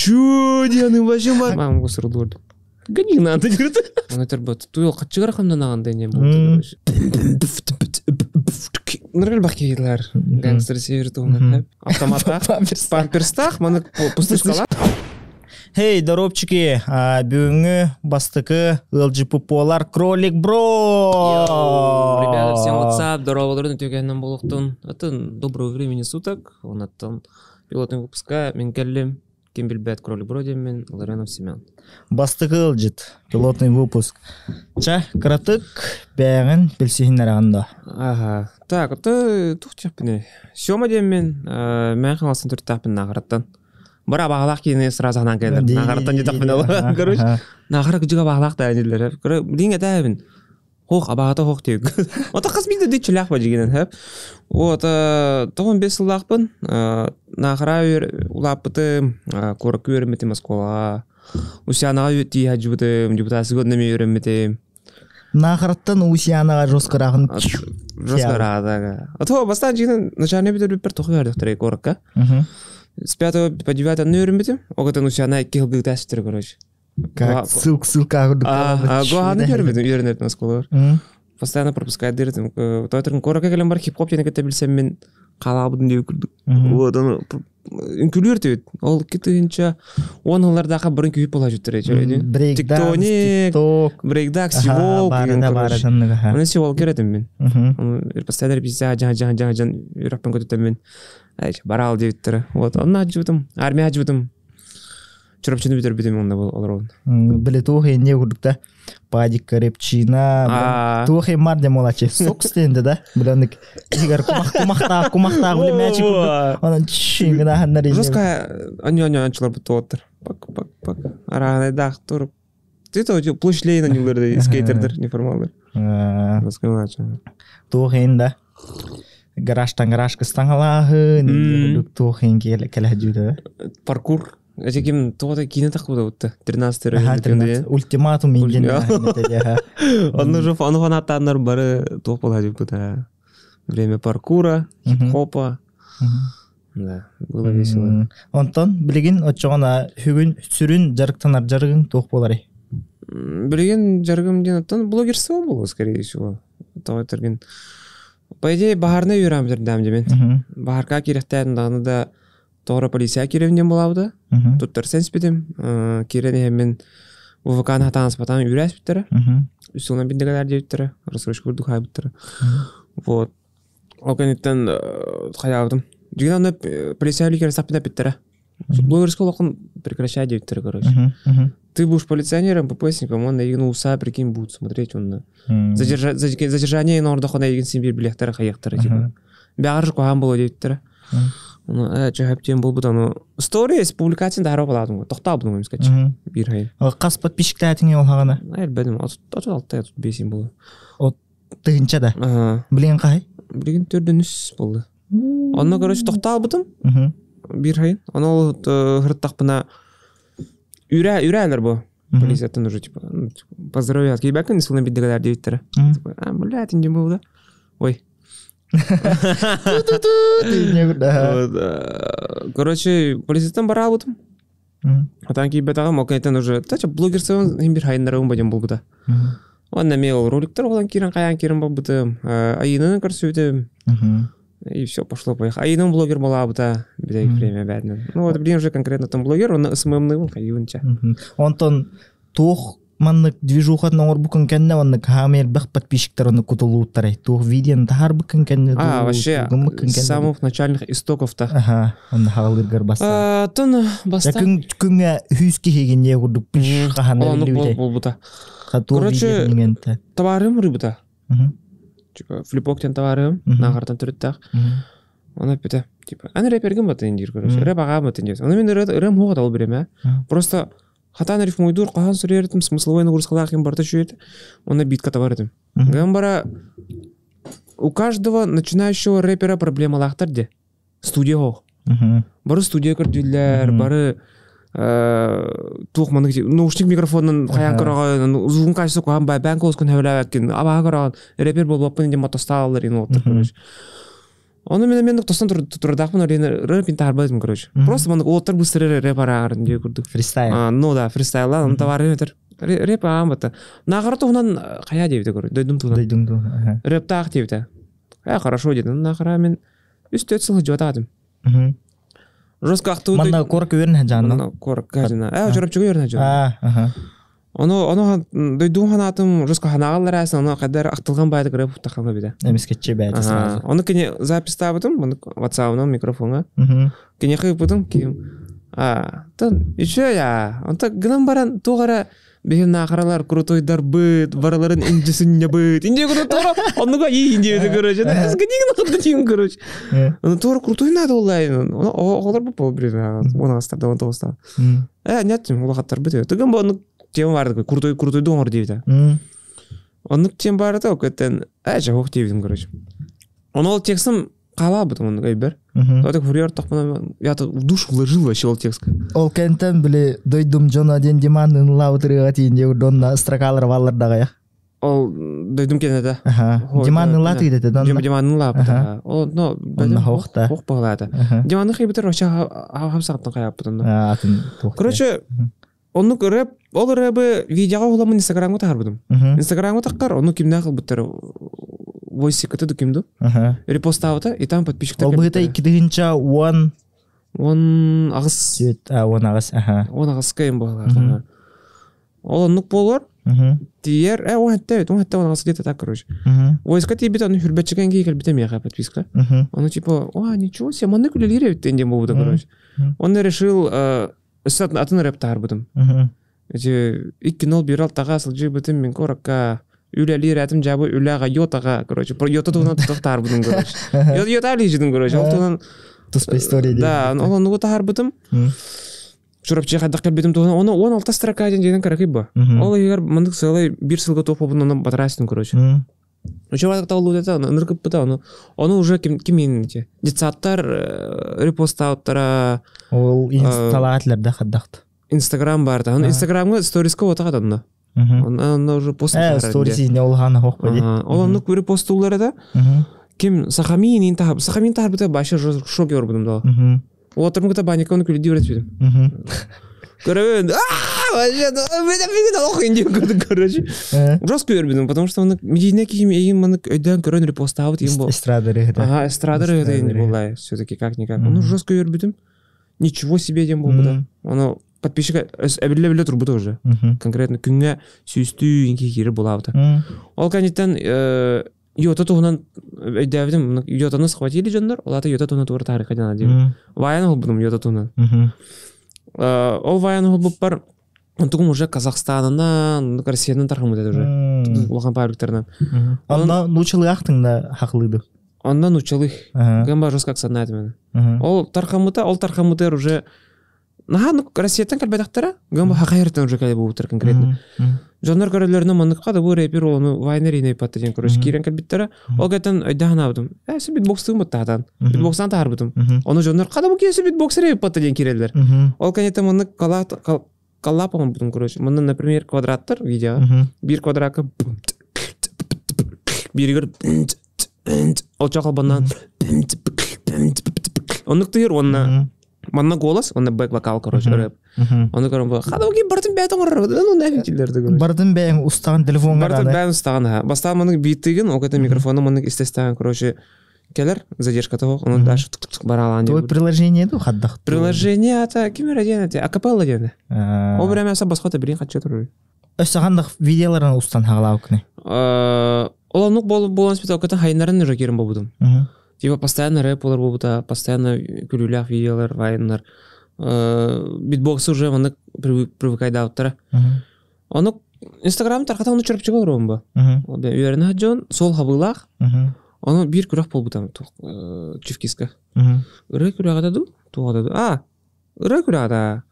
Чё, дияны башыма? Мам госыр дурду. Гани надо жүрді. Оны тербот. Туйол қатчығыр қамдан ағандай не болды. Нұрғыл бақ кейлер. Гангстер север туғын. Автомата. Памперстақ. Маны пустышқала. Хей, доробчики, бүгінгі бастықы ЛГППолар кролик бро. Ребята, всем WhatsApp, здорово, дұрын өтегеннен болуқтың. Атын доброго времени суток. Он аттан пилотный выпуска. Мен кәлім Кембелбет кролик бро демен Ларенов Семен. Бастықы ЛГП, пилотный выпуск. Ча, кратык бәғін білсейінлер ағында. Ага. Так, это тұқтяппіне. Сема демен, мен қаңалсын түрттәппін нағыраттан. Бара бағалақ кейіне сразу ғанан кәдір. Нағараттан жетақпын алы. Короче, нағарық жүға бағалақ да әнелер. Білген әтәбін. Хоқ, абағата хоқ теук. Ота қасмейді дей чылақ ба жегенен. Тоғын 5 сылақпын. Нағыра ұлаппыты, көрік өрімметім асқола. Усянаға өтті әжібітім, депутасы көдінеме өрімметім. Нағыраттан усянаға жосқырағын жосқырағыдағы. Ота бастан жегенен начальный бітір бір тоқы өрдіқтірі көрікка. С 5 по 9 нөрімбетім. Оғытын усяна 2 ғылғы тәсіптір, короче. Как ссылка Гоғаны көрмедім, үйренердің асқолар. Постоянно пропускай дырдым. Тойтырын көрікі кәлем бар хип-хоп жені кәтті білсем мен қалабыдың деп күрдік. Вот, оны үнкілер түйет. Ол кетігінші 10 ғылардағы бірін күйіп бола жүттір. Тиктоник, брейкданс, сивол. Оны сивол кередім мен. Постоянно репетиция жан үйрақпен көтетім мен. Барал деуіттірі. Вот, оны ажывытым, армия ажывытым. Чұрапчыны бітір бітім онда бол олар олын. Білі туғай не күрдікті? Падик, репчина. Туғай мар дем олачы. Сок стенді да? Біліндік. Егер кумақтағы білі мәчі күрдік. Онын чшиңгіна ханнар езі. Жосқа анчылар бұты оттыр. Пак. Арағынай дақ тұрып. Ты-то площадь нелерді скейтердер, неформалдар. Жосқа анчы. Туғайын да. Гаражтан гаражқа стаңалағы. Туғайын келі жүді. Паркур. Әжекем тоғыда кейіне тақы бұда бұтты. 13-тері. Ультиматум менген. Оны жоп, оны фанаттандар бары тоқ бұл әжек бұда. Время паркура, хип-хопа. Да, было весело. Онтан, білеген отчағына хүгін сүрін жарықтанар жарығын тоқ болары? Білеген жарығым ден оттан блогерсі болу, скорее всего. Тоғы тұрген. По идее, бағарына үйрамдыр дәмдемен. Бағарға керектәдің дағыны да Тоғыра полиция керевінен болауды. Тұттар сәнс бедім. Керені мен УВК-ны хатаңыз батан үйрәс біттірі. Үстіңнен біндігілер деуіттірі. Расырыш көрді қай біттірі. Вот. Ол кәнеттен қаявдым. Жүген оны полиция үлікері саппында біттірі. Блогерскол оқын прекращай деуіттірі, короче. Ты будешь полиционером, ППСником, он на egen уса, прикинь, будут смотреть. Задержание на ордаху на egen сембір білектері қаяқтыры. Бәғар қоған болу деуіттірі. Жахаптен бұл бұдан сторис публикациян дара боладым. Тоқта бұдың өміз кәтші. Bir хайын. Қас подписчикті әтіңе ол хағана? Әйір бәдім. Отыр алттай отыр бесен болды. О, тығынша да? Білген қай? Білген төрден үс болды. Онына көрөші тоқта бұдым. Bir хайын. Оны ол ғырттақ бұна үйрәлер бұл. Полицияттың уже типа поздравляют. Кейбәкін ісілін беддігілер деуіттірі. Блядь, инде болды. Ой. Короче, полицияттан бара бұдым. Атан кейбет ағам, окейттен уже блогерсығын бір хайындарығын бәден бұл бұда. Онна мен ол роликтер оған керін қаян керін бұл бұдым. Айынын көрсі өтім. И все, пошло-поехало. Айынын блогер бола бұда. Бедек время бәдінен. Ну вот, блин, уже конкретно там блогер, он СММ-ны бұл қайығынша. Онтон тух маннык движухатын оңыр бұкын кәнне оннык хамер бәқ подписчиктер онны кутылуыттарай. Тух видеоны тахар бұкын кәнне. Вообще, с самых начальных истоков-то. Ага, онны хағылыргар баса. Тон баста. Күнге хүске хеген не құрдық пиш қаханы білуіде. Ол бұта. Короче, товарым рыбыта. Флипоктен товарым, нағартан түріттақ. Оны петі. Әні рэпергім бата ендер, короче. Рэп аға бата ендер. Оны мен рэм хоғат алу берем, Просто хатан рифмойдур, қаған сүрердім, смысловой нагрузкалақын барта шует, оны битка товарытым. Гамбара, у каждого начинающего рэпера проблема лақтырды. Студия хоқ. Бары студия көрділер, бары туық маңық, наушник микрофонын қаян көраған, ұзғын қайсы қоған бән көз күн әуілі әккен, абаға көраған, рэпер бол бапын енде мотосталылар ені отыр. Оны мен тостан турдакмын, рэп интарбадым, короче. Просто мен олтар быстрее рэп арагарын дей көрдүк. Фристайл. Ну да, фристайл, аны товары метр. Рэп амбата. Нагары тугунан кая дейбите, короче. Дойдум тугунан. Рэп так дейбите. Хорошо деди. Нагара мен 3-4 жыл жотадым. Жестко актуу. Манда корк өрнө жанна. Корк кажына. Жорап чыгы өрнө жанна. Оны дойдум ханатым жестко ханагалар асын, аны кадар актылган байды рэп таканга биде. Эмескетче байды сразу. Оны кене запись табытым, мына WhatsApp-нан микрофонга. Кене кыйпытым ким. Тон иче я. Онта гынан баран тугара беген нахаралар крутойдар быт, бараларын инжесин быт. Инже крутора, онуга инже де короче. Сгнигин ходдин короче. Оны тор крутой надо олай. Олар бу брина. Оны астарда он тоста. Нет, улахаттар бит. Тыгын бу тем барды, крутой доңор дейди. Оны тем барды, окетен жок дейдим короче. Оны ол текстим калабыт оны гайбер. Так фурьер токмана я в душу вложил вообще ол текстке. Ол кентен биле дойдум жона ден диманын лаутырыга тиинде донна строкалар валлардага я. Ол дойдум кенеде. Диманын латы дейди донна. Диманын латы. Ол но дойдум хохта. Хох баглады. Диманын хибитер вообще хапсактан каяппытын. Атын тохта. Короче, оны рэп, ол рэпы видеоға уламын Инстаграмға тағарбыдым. Инстаграмға таққар, оны кимне ақыл бұттары войсикаты дұкимду. Репостауыта, и там подписчиктар. Ол бұғыта 2-дігінча 1 ағыз. 1 ағыз. 1 ағыз кайым бағалар. Ол онық болар. Тиер, он хатта 1 ағыз где-то так, короче. Войска тибет, оны хүрбетчіген кейкел бітем яға подписка. Оны типа, ничего себе, маны күлелері өттенден болуды, короче. Он решил атын рэп тағарбыдым. Эти 2-0 бирал тағасыл жибітім мен коракка үләли рәтім жабы үләға йотаға, короче. Йота туғынан тағарбыдым, короче. Йота али жидым, короче. Ол туғынан... Туспа история дейді. Да, ол нұғы тағарбыдым. Жұрап чеқадақ келбедім туғынан. Оны 16 строка ден қарақи ба. Ол егер мұндық сылай бір сылға тоқ болбын, оны батырастын, короче. Учеватық тағылу деді, нұрқып бұта, оны уже кемен де. Детсаттар, репостауттара... Ол инсталлатлерді қаддақты. Инстаграм барды. Инстаграмға сторисқа отағады онда. Оны уже пост тағарады. Сторисіне олғаны хоқ қойды. Ол оны көрі постулары да. Кем Сахамин тағып. Сахамин тағып бұта башы шок eur бұдым да. Ол отырмын күті банекқа оны күлі дейбірет бедім. Көрі жестко өрбедім, потому что оны медийне кейім егін мұны өйден көрін репостауыт ем бол. Эстрадары еді. Эстрадары еді болай. Все-таки как-никак. Оны жестко өрбедім. Ничего себе дем бол бұда. Оны подписчика әбілі тұрбыды уже. Конкретно күнге сүйісті енке кері болауыды. Ол кәнеттен йота туғынан өйдәвідім. Йотаны схватили жондар, олаты йота туғынан туғыр тарихқа жана дейм. Ваян ол бұдым йота туғынан. Ол ваян ол бұп бар. Тұғым уже Казахстанынан, Россиядан тарқым өтеді уже. Олған пабликтерінен. Онда нучылы ақтыңда хақлыды. Онда нучылы. Гамба жестко аксадна әді мені. Ол тарқамытыр уже... Россиядан кәлбәдақтара, гамба хақайыртан уже кәлбі бұтыр конкретно. Жондар көрелеріне мұндық қады бұл рэпер олыны вайнер ейней патты ден көріш керен кәлбеттері. Ол кәттен өйдіған абдым. Әсі битбокстығым бұтты атан. Битбокстан тағар бұдым. Оны жондар қады бұл кесі битбоксер ейіп патты ден керелер. Ол кәнеттен мұндық қалапамын бұдым көріш. Мұндың, например, квадраттар видеоға. Bir квадратқа бірігір ол чақыл бұннан ондық тұйыр онына манна голос, он бэк-вокал, короче, рэп. Он говорит, «Хадауки, бартын бәйтін ұрыр». Ну, нафиг келдерді, короче. Бартын бәйін ұстаған телефонға да. Бартын бәйін ұстаған, да. Бастаған мұның биттігін, оқеті микрофоны мұның істестаған, короче, келер, задержка того, он дальше баралан. Твой приложение еді қаддақ? Приложение, ата, кемер әден, ата, акапелла дені. Ол бір әмі аса басқота бірін қатшы тұрыр. Өсіғандық видеоларын ұстан хағылау күні? Ол анық болған спеті оқетін хайынларын уже керім болбудым. Типа постоянно рэп олар болбута, постоянно күлілях видеолар, вайынлар. Битбоксы уже оны привыкайды ауттара. Оны Инстаграм тарқата оны чөріп чыға ұрауым ба. Үйерін хаджон, сол хабылақ. Оны бір күрақ болбутам чүфкиска. Үрі күрағада ду? Туғада ду. Үрі күрағада.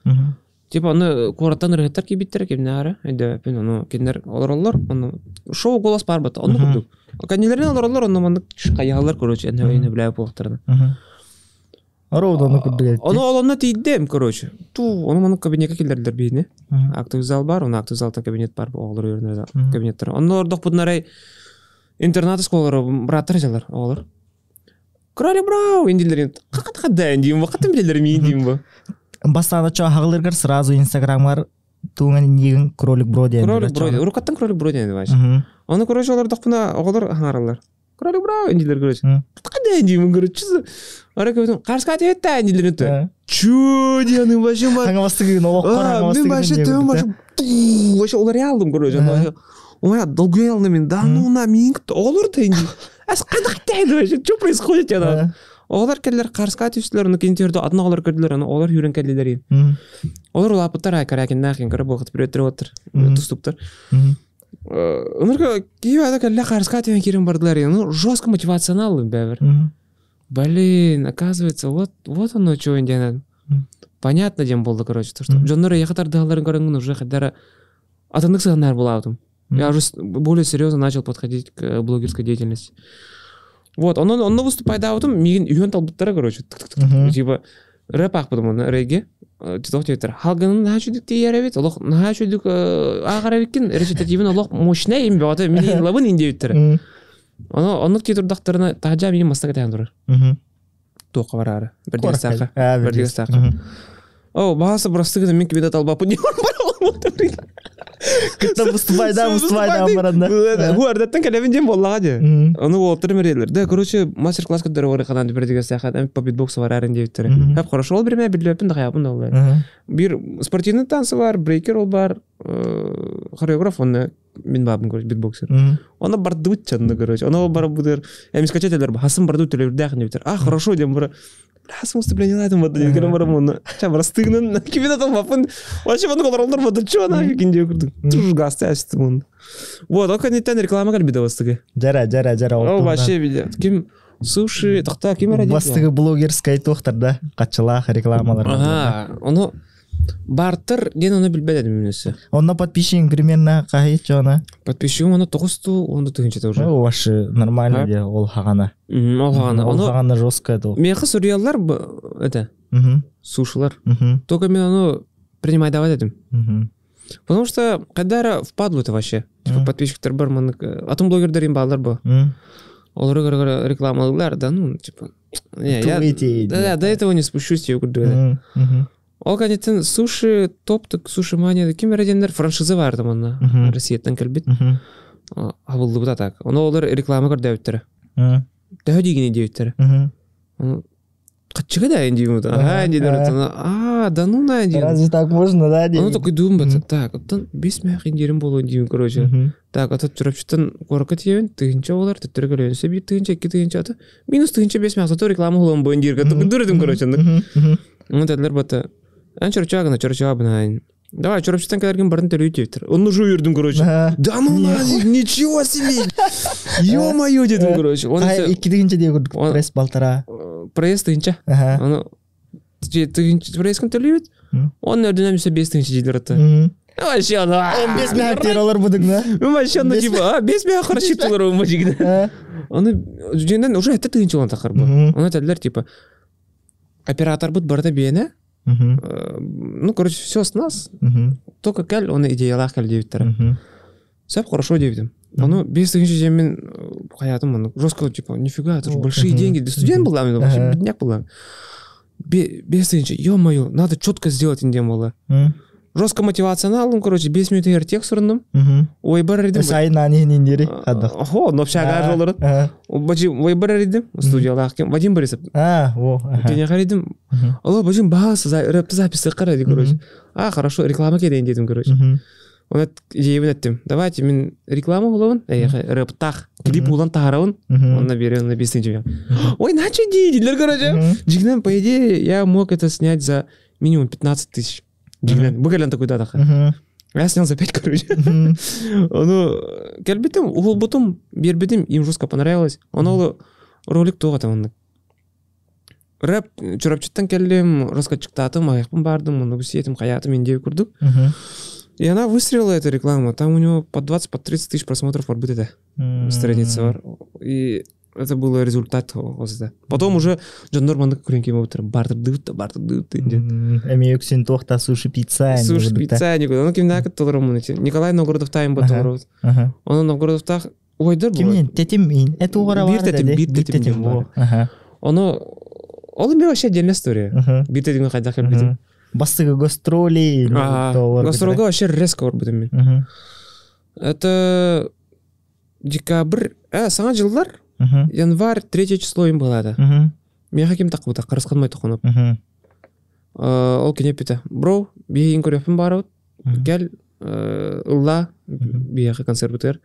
Типа оны қораттан үргеттер кебиттер кемне ары. Әйді, оны кендер олар, оны шоу голос бар бата, оны күрдік. Кәнелерінен олар, оны маңдық шықайығалар, короче, әнәуейіне біләй болықтарына. Арауды оны күрдік әйтті? Оны олонна тейдем, короче. Оны маңдық кабинетке келдердер бейіне. Актив зал бар, оны актив залдан кабинет бар, оғылыр өрінер кабинеттер. Оны ордық бұдын арай интернаты сколары бұраттыр жалар, оғылыр. Кролик брау индилерин. Ката индим, ката билер ми индим бу. Бастанда чо хаглыргар сразу инстаграмга туңан нигин кролик бро деген. Кролик бро. Урукаттан кролик бро деген баш. Аны көрөж алар докуна оголор хаңаралар. Кролик брау индилер көрөж. Ката индим көрөж. Ара көтөн карска тетта индилер өтө. Чу дияны башы бар. Хаңа бастыгын оккан мен башы төм башы. Башы олар ялдым көрөж. Ой, долгоялны мен, да ну на минг, олар да инди. Ас кадактайды вообще, что происходит ана? Олар келдер карска түстүлөр, аны кентерде адына олар келдер, аны олар хүрен келдилер. Олар лапыттар айкаракен нахин көрө богут биретер отур, туступтар. Онорго кийбада келе карска деген кирим бардылар, ну жестко мотивационал бевер. Блин, оказывается, вот оно что индиан. Понятно дем болду, короче, то что жоннор яхатар дагыларын көрөнгөн уже кадара атындык сыгандар болаудым. Я уже более серьезно начал подходить к блогерской деятельности. Вот, он выступает, да, вот он үйен талбыттары, короче, типа, рэп ақпыдым оны, рэге, титок тейтер, халганын нахачудик дейеревет, олық нахачудик ағаравеккен, речитативін олық мощная им беуаты, менен лабын индеуттері. Оны тейтурдақтарына тағжа менен мастаға тәйін тұрар. Тоқы бар ары, бірдегі сақы. О, бағасы бұрастығыда мен кебеда талбапы не бар бар. Кытта выступайдан баранда. Бу ардаттан келебин дем боллага же. Аны олтыр мерелер. Да, короче, мастер-класс кадыр бар канан бердиге сахат, по битбоксу бар арын дептер. Хап хорошо ол берме билепин да каябын да олар. Бир спортивный танцы бар, брейкер ол бар, хореограф он мен бабым короче битбоксер. Оны бардут чанды короче. Оны бар будер. Эмис качателер басым бардут төлөп дагын дептер. А, хорошо дем бар. Раз выступление на этом вот не говорим рамон. Ча простыгнын. Кибида там вапын. Вообще вот колорлар вот чё на кинде курдук. Туж гастаст мун. Вот, а канитен реклама калбида бастыгы. Жара. О, вообще видят. Ким суши такта ким ради. Бастыгы блогерская тохтарда качылах рекламалар. Ага, оно бартер ден оны билбедем менесе. Онна подписчик примерно кайы чона. Подписчик оны 900, оны тыгынча уже. О, ваше нормально де ол хагана. Ол хагана жестко это. Меха сурьялар это. Сушилар. Только мен оно принимай давать этим. Потому что когда впадло это вообще. Типа подписчиктер бар, атом блогердер им балдар бу. Олар рекламалар, да, ну, типа. Я до этого не спущусь, я говорю. Ол канеттен суши топтык суши мания ким радендер франшиза бар там аны Россиядан келбит. Абылды бута так. Оны олар реклама көр дэвиттер. Дэвид деген дэвиттер. Качыга да инди мута. Да ну на инди. Разве так можно, да? Ну такой думает, так, оттан 5 мях индирим болу инди, короче. Так, ата чурапчыттан коркат ебен, тыгынча олар, тыттыргален себе тыгынча, тыгынча ата. Минус тыгынча 5 мях, зато реклама холом бу индирга. Такой дуредим, короче. Ну тадлар бата. Чурчагына чурчабына. Давай, чурапчыттан келерген барын төлөйт дептир. Оны уже үйрдүм, короче. Да ну нафиг, ничего себе. Ё-моё дедим, короче. Эки тыгынча деп көрдүк. Пресс балтара. Пресс тыгынча. Аны тыгынча пресскан төлөйт. Оны өдүнөмсө 5 тыгынча дейлер ата. Вообще ана 15 мях тералар будук да. Вообще ана типа 5 мях рассчитывалар у мажигда. Аны женден уже это тыгынча он такар бу. Аны тадлар типа оператор бут барда бене. Ну, короче, все с нас. Только кел, он идеялах кел девиттер. Все хорошо девитим. Ну, без тыгынча жемин хаятым, он жестко типа, нифига, это же большие деньги. Для студент был, вообще бедняк был. Без тыгынча, ё-моё, надо четко сделать индем было. Жестко мотивационал, короче, 5 минут егер текст сурындым. Ой, бар ридим. Сайын анихин индери хаддах. Охо, но общага жолдыр. Ой, бар ридим. Студиялах кем. Вадим Борисов. Во. Дене харидим. Алло, бажим басы, рэпті записы қарады, короче. Хорошо, реклама кедейін дедім, короче. Он идея еттім. Давайте, мен реклама болуын, рэптах, клип болан тағарауын, он наберем на 5 тысяч. Ой, начо дейділер, короче. Джигнан, по идее, я мог это снять за минимум 15 тысяч. Джигнан, бұғалан такой дадақы. Я снял за 5, короче. Кәлбетім, ұғылбытым, бербедім, им жестко понравилось. Оны ролик тоға там. Рэп чурапчыттан келдім, раскатчықтатым, аяқпын бардым, оны бүсетім, қаятым, индеу көрдік. И она выстрелила, эта реклама. Там у него по 20-30 тысяч просмотров орбит эта страница бар. И это был результат. Потом уже Джандор мандык күренке баптыр. Бартыр дыгытты. Эми өксен тоқта суши пицца. Суши пицца. Оны кемді әкіт толырым мұны. Николай Новгородовтайым ба толырым. Оны Новгородовтақ ойдыр бұл. Кемнен? Тетім мен? Әті оғара бар дәді? Bir tetim бар. Оно ол эме вообще отдельная история. Бирте деген кайда келбедим. Бастыгы гастроли. Гастролга вообще резко барбадым мен. Это декабрь, саңа жылдар январь 3 число им болады. Мен хаким такбыта кырысканмай токонуп. Ол кенеп бите. Бро, бейин көрөпүм барып. Гел ылла бияқы концерт бутер.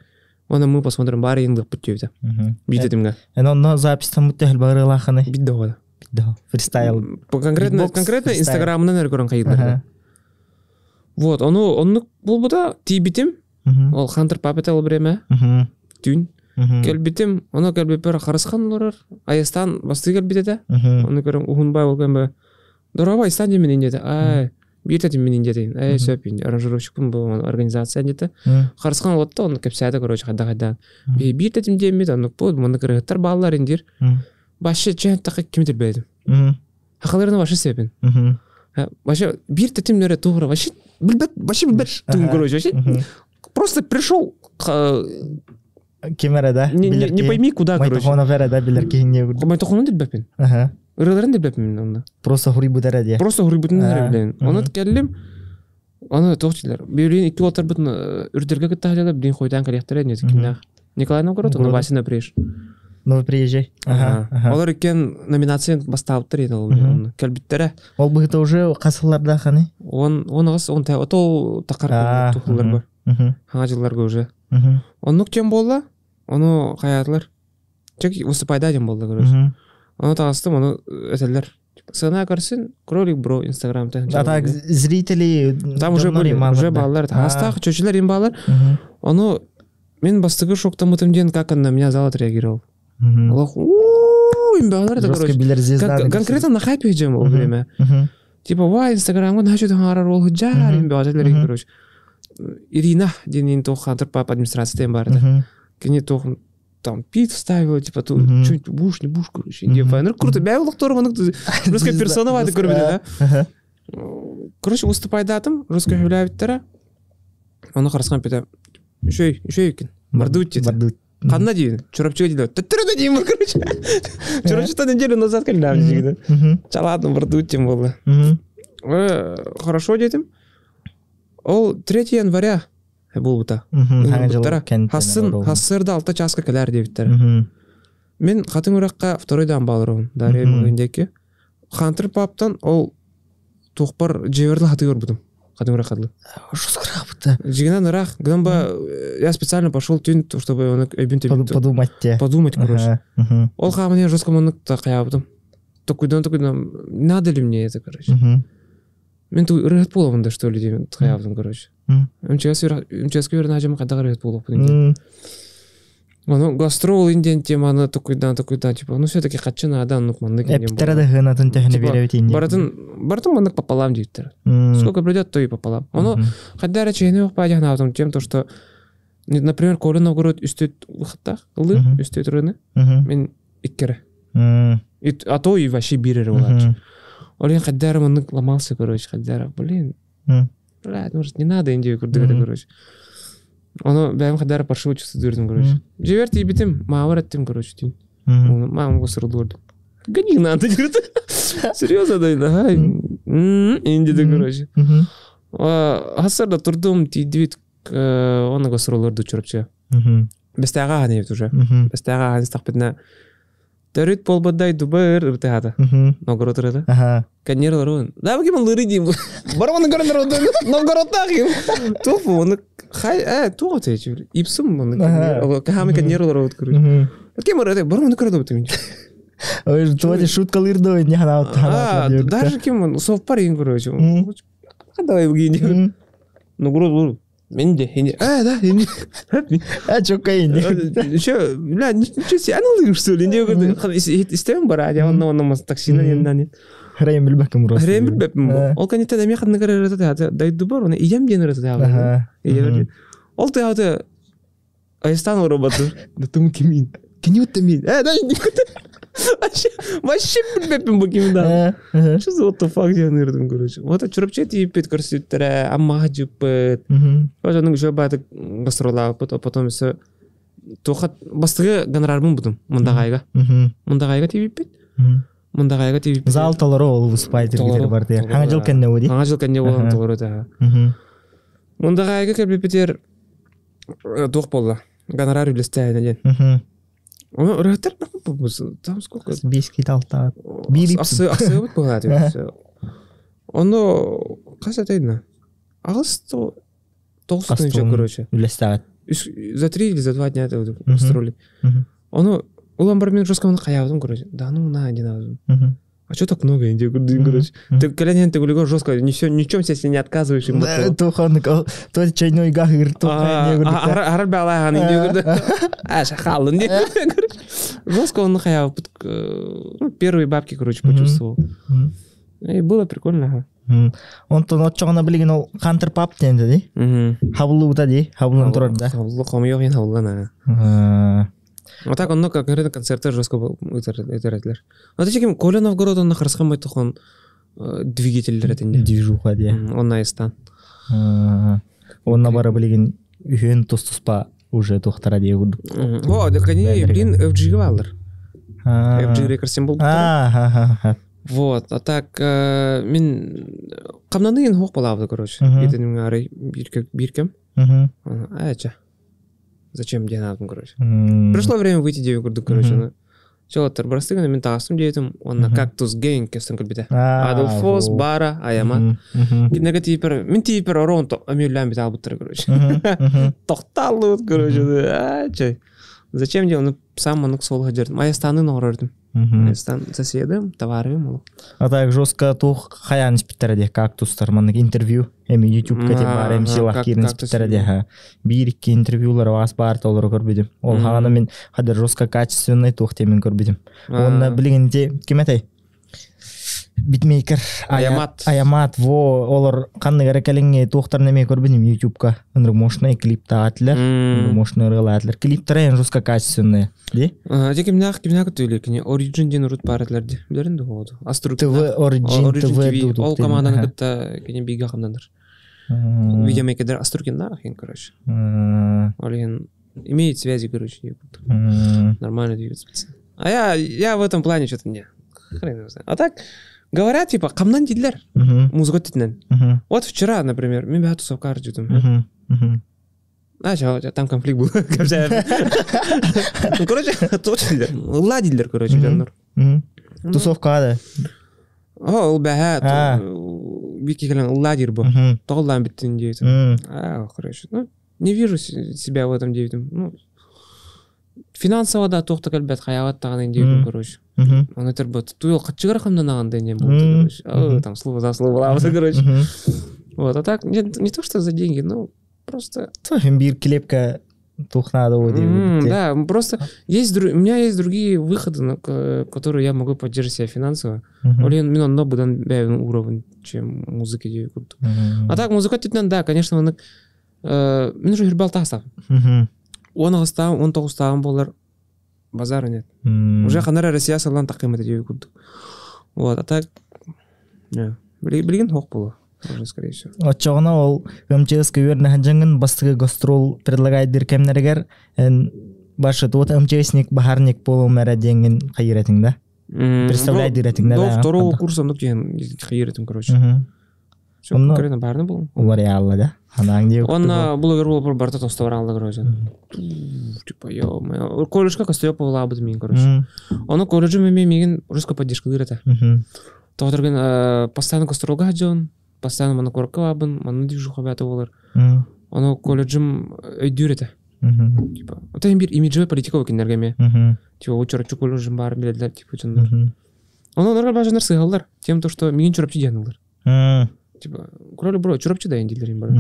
Оны мы посмотрим бар еңдік бүттеуді. Бейдетімге. Но запись-тан мүттәхіл бағырыла қаны? Бидді оғады. Фристайл. Конкретно инстаграмынан әргөрін қайдылар. Вот, оны бұл бұда тейбітім. Ол Хантер Папет ал біреме. Түйін. Келбітім, оны келбепер қарысқан олар. Аястан басты келбітеді. Оны көрім ұғынбай олген бі. Дұрава Аястан демен ендеді. Биртетим мен индетейин. Сөпин аранжировщикпын бу организация дете. Карыскан болотто оны кепсәдә короче кайда. Биртетим демет, аны бу моны кырыктар балалар индир. Башы чентакы кимдир бедим. Хакаларына башы сөпин. Башы биртетим нөре тугра башы билбет тун короче. Просто пришел камерада. Не пойми куда короче. Майтохона верада билер кийинге. Майтохона дилбепин. Ырыларын дилбепин онда. Просто хурибудара дия. Просто хурибудара билен. Оны келдим. Аны тоқтилар. Бирин 2 отыр бутун үрдерге кетталар, бирин койдан калектер не дикинде. Николай Новгород, он Васина приезж. Ну приезжай. Олар экен номинация бастаптыр еді ол. Келбиттере. Ол быгыта уже касыларда ханы. Он ото такар тухулар бар. Хана жылларга уже. Онук тем болла. Оны каядылар. Чек выступайда дем болду короче. Оны тагыстым, оны этелер. Сына көрсін, кролик бро инстаграмда. А так зрители там уже балалар. Астах чөчелер им балалар. Оны мен бастыгы шоктан мутымден как он на меня зал отреагировал. Аллах, им балалар это короче. Конкретно на хайпе жем ол время. Типа, ва инстаграмга начал харар ол жар им балалар короче. Ирина денин то Хантер Пап администрация барды. Кене то там пит вставила, типа, тут чуть буш, короче. Ну, круто, бәйбілік торғының русская персона вайды көрмеді, да? Короче, выступай датым, русская хулявиттері. Оны қарысқан петі, үшей екен, бардут деді. Қанна дейін, чурапчыға дейді, түттірі дейін, короче. Чурапчыдан неделю назад кәлдәм дейді. Чаладым, бардут дейін болды. Хорошо дедім. Ол 3 января бұл бұта. Хассырда 6 часқа кәлер дебіттер. Мен қатын ұраққа 2-дан балырығын. Дария мұғындекі. Хантер Паптан ол тоқпар жеверлі хаты көрбудым. Қатын ұраққадылы. Жускырақ бұта. Жигінен ұрақ. Гынба, я специально пошел түйін, чтобы оны өйбін подумать, короче. Ол қамын жестко мұнықта қаябыдым. Токуйдан, надо ли мне это, короче. Мен ту рыхат болуымда, что ли, деймін қаябыдым, короче. Мческе верна жема кадагар рет болуп калды. Оно гастрол инден теманы токуйдан, типа, ну все-таки качына адан нукманды кенген. Эптерада хынатын техне беребит инде. Бартын мандык пополам дейттер. Сколько придет, то и пополам. Оно кадара чейне окпадян аутом тем, то что, например, Коля Новгород үстөт выходтах, үстөт рыны, мен иккере. А то и вообще бирер болачы. Олен кадара мандык ломался, короче, кадара, блин. Блядь, может, не надо индию курдыгады, короче. Оно бәйім қадары паршылы чүсті дөрдім, короче. Жеверті ебетім, мағавар әттім, короче, дейін. Мағым қосырылды көрдім. Ганиг надо, дегірді. Серьезно, дайын, ағай. Индиді, короче. Хасырда тұрдым, тейдівет, оны қосырылырды чүріпче. Бәстәға ған ебет уже. Бәстәға ған істақ бітіне. Дәрет болбадай дубыр ұрты ады. Новгород ұрыды. Каннерлар оғын. Да, бәкем лыры дейм. Барманы көрінер оғын. Новгородта қиым. Тофу, оны қай, тоғы тәйчі. Ипсым оны. Кахамы каннерлар оғыд көрі. Бәкем ұрыды. Барманы көрді бұтым. Ой, туады шуткалы ұрды ойын. Даже кем совпар ең көрі. Қадавай бұгейін. Новгород ұры. Мен де, да, енді. Чокка енді. Бля, ничего себе, анылығым, что ли? Истемем бара, оны таксина енден. Храйым білбәкім ұрасы. Храйым білбәкім. Ол кәнеттен әме қадына көрі ұраты, дайды бар, оны ием ден ұраты. Ол тәуді Аястан ұры батыр. Датымы кемейін. Кене өтті мейін. Да, енді көті. Вообще білбәкім бұл кемейін да. Что за what the fuck ден ұрдым, короче. Вот чұрыпче тейіппет көрсеттірі, аммаға жүппет. Вот оның жөй бәді гастролағы бұд, потом есі тоқат бастығы гонорарбын бұдым мұндағайға. Мұндағайға тейіппет. Мындагайга тип. Зал толору ол выступательдер бар де. Хаңа жыл кенне оди. Хаңа жыл кенне болған толору да. Мындагайга келбепетер дух болду. Гонорар үлестәйне ден. Оны рәттер там сколько? 5 киталта. Аксы бут болады. Оны касатайна. Агысто 9 ничек, короче. Үлестәгәт. За 3 или за 2 дня это устроили. Оны улам бар мен жестко хаявдым, короче. Да ну на один раз. А что так много индей, короче? Ты коленен ты гулего жестко, ничем себе не отказываешь ему. Туханнык, то чайной гахыр, то не гурды. Арал балаган индей гурды. Шахалын не. Жестко он хаяв, первые бабки, короче, почувствовал. И было прикольно. Он то ноччогона билген ол кантыр пап денди ди. Хабулута ди, хабулун турар да. Хабулу коми yok ен хабулана. Вот так он конкретно концерттер жестко өтөрөтлөр. Атачеким Коля Новгородон нахарскан байтохон двигательдер этинде. Движуха ди. Он айстан. Онна бара билген үйөн тустуспа уже тохтара ди гурду. О, да кани блин FG алдар. FG рекордсен болду. Вот, а так мен камнанын хок болабды, короче. Битенин ары биркем. Ача. Зачем денадым, короче. Пришло время выйти девик гурду, короче. Чолоттар барастыгана мен тагыстым дейтим. Онна кактус гейн кестен көлбите. Адолфос, Бара, Аямат. Гиднеге типер, мен типер оронто амюллям бит албыттыр, короче. Токталды, короче. Ача. Зачем де оны сам анық солға жердім. Аястанын оғырдым. Аястан соседым, товарым ол. А так жестко тух хаян спиттерде кактустар маннык интервью. Эми YouTube кете бар, эми силах кирин спиттерде. Бирикке интервьюлар вас бар толыры көрбедім. Ол хағаны мен хадыр жестко качественный тух темен көрбедім. Онна білгенде кеметей? Битмейкер, Аямат, во, олар қанны ғарекаліңе тоқтар неме көрбедім YouTube-ка. Онрық мощный клип тағатылар, мощный ұрғылатылар. Клиптар әйін жестко качественный, де? Де кемнақ өтілі, кене Origin ден ұрыт баратлар де. Білерінді ғоды. Origin TV. Ол команданың күтті кене бейгі қамдандар. Видеомейкедер Аструкин кен, короче. Ол ген имеет связи, короче. Нормально двигаться. А я в этом плане что-то не. Хрен знаю. А так... Говорят, типа, камнан дидлер, музыка титнен. Вот вчера, например, мы бегали тусовка арджутом. Там конфликт был. Ну, короче, точно, ладидлер, короче, жанр. Тусовка, да? О, бегат, бики кален ладир был. Толлам биттен дейтем. Хорошо. Ну, не вижу себя в этом дейтем. Ну, финансово да тоқта калбет хаяват тағанын дейтем, короче. Он тербот туел качыгар хамдан агандай не было, короче. Там слово за слово, короче. Вот, а так не то что за деньги, ну просто. Бир клепка тухнада уйди. Да, просто есть у меня есть другие выходы, которые я могу поддержать себя финансово. Олен мен онно будан бәйін уровень, чем музыка дею курду. А так музыка тетнен, да, конечно, мен уже жүрбал тағыстағым. 19 тағым болар. Базар нет. Уже ханара Россия салан тақим это деу курду. Вот, а так билген хоқ болу. Уже скорее всего. Отчоғына ол МЧС көверні ханжаңын бастығы гастрол предлагайдыр кемнергер башы тот МЧСник бахарник болу мәра денген қайыретің да? Представляйдыр етің да? Да, второго курса nuk деген қайыретім, короче. Все конкретно барны болу. Олар ялла да? Он блогер был барта тостовар алды, короче. Типа, ё-моё. Колледжка костёп была бы мен, короче. Он колледжу меген жестко поддержка дырата. Тоғдырген постоянно костролга жон, постоянно мана корка абын, мана движу хабаты болар. Он колледжым өйдүрете. Типа, это имбир имиджевый политиков кинергеме. Типа, учурачу колледжым бар билетлер, типа, жондар. Он нормально бажандар сыгалдар, тем то, что меген чурапчы денылар. Типа, кроли бро, чурапчы дайын дейлерин бар.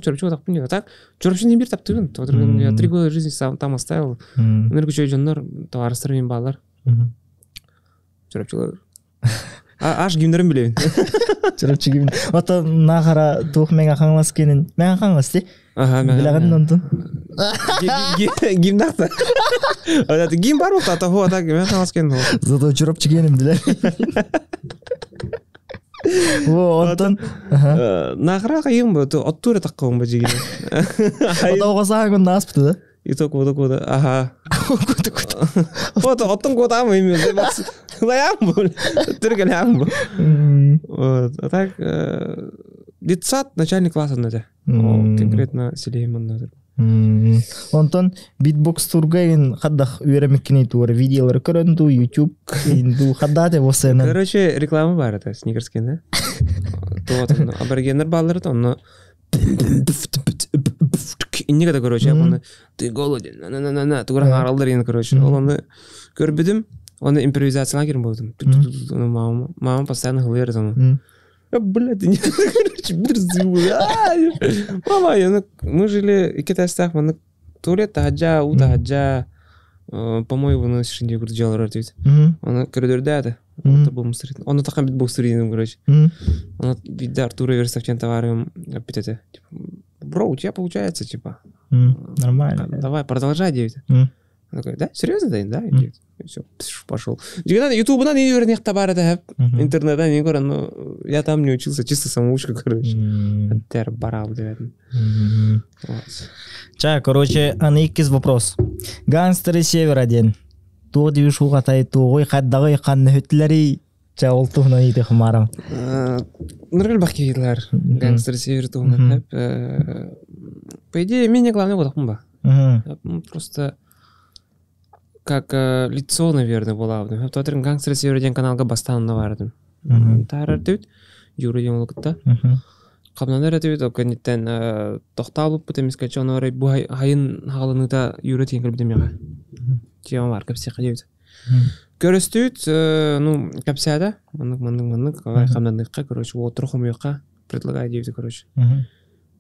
Чурапчы так понял. Так, чурапчы не бир таптыгын. Я 3 года жизни сам там оставил. Энергичой жондар, товарыстармен балар. Чурапчылар. Аш гимнерин билебин. Чурапчы гимн. Ото нахара тух менга хаңлас кенин. Менга хаңлас ти? Билеген нонту. Гимнахта. Ото гим бар болта, ото хо, так, менга хаңлас кенин. Зато чурапчы кенин биле. Во, онтон. Нахара кайым бо, оттура таккаым бо жигин. Ото оғасаға күн наспыты да? Иток, ага. Вот, оттон котам именно. Лаям был. Тыргалям был. Вот. А так, детсад начальник класса надо. Конкретно Селейман надо. Онтон битбокс тургайын хаддах үйрәмеккене туар видеолар көрөнду YouTube инду хаддате босена. Короче, реклама бар это сникерскин, да? То аборигенер баллар то, но иннегада, короче, оны ты голоден, на-на-на-на, тугран аралдар ен, короче. Ол оны көрбедім, оны импровизацияға керім болдым. Мама постоянно ғылыр зону. Блядь, ты не... Короче, мама, мы жили, и китайстах, мы туалет таджа, у таджа, по-моему, на шире делал ротить. Он коридорда это, это был мусорит. Он так бит был сурийным, короче. Он вида Артура Верставчен товаром опять типа, бро, у тебя получается, типа. Нормально. Давай, продолжай делать. Он такой, да, серьезно, да, и все, пошел. Ютуб не вернее товар это интернет, не говорю, но я там не учился, чисто самоучка, короче. Тер барал, наверное. Ча, короче, аныкис вопрос. Гангстеры Севера ден. То дивишу хатай то ой хаддагы канны хөтләри ча олтуна иде хмарам. Нормально бахкилар. Гангстеры Севера то на. По идее, мне главное вот хумба. Просто как лицо, наверное, было. В тот день гангстеры Севера ден каналга бастан навардым. Тарар дит, Юрий Ямлукта. Кабнандар этибит окенитен тохталып бутем скачонорай бу хайын халыныта юрет енгел бидемяга. Тиям бар капсе кадебит. Көрөстүт, ну, капсада, мындык, кабнандыкка, короче, отрухум юкка предлагаю дебит, короче.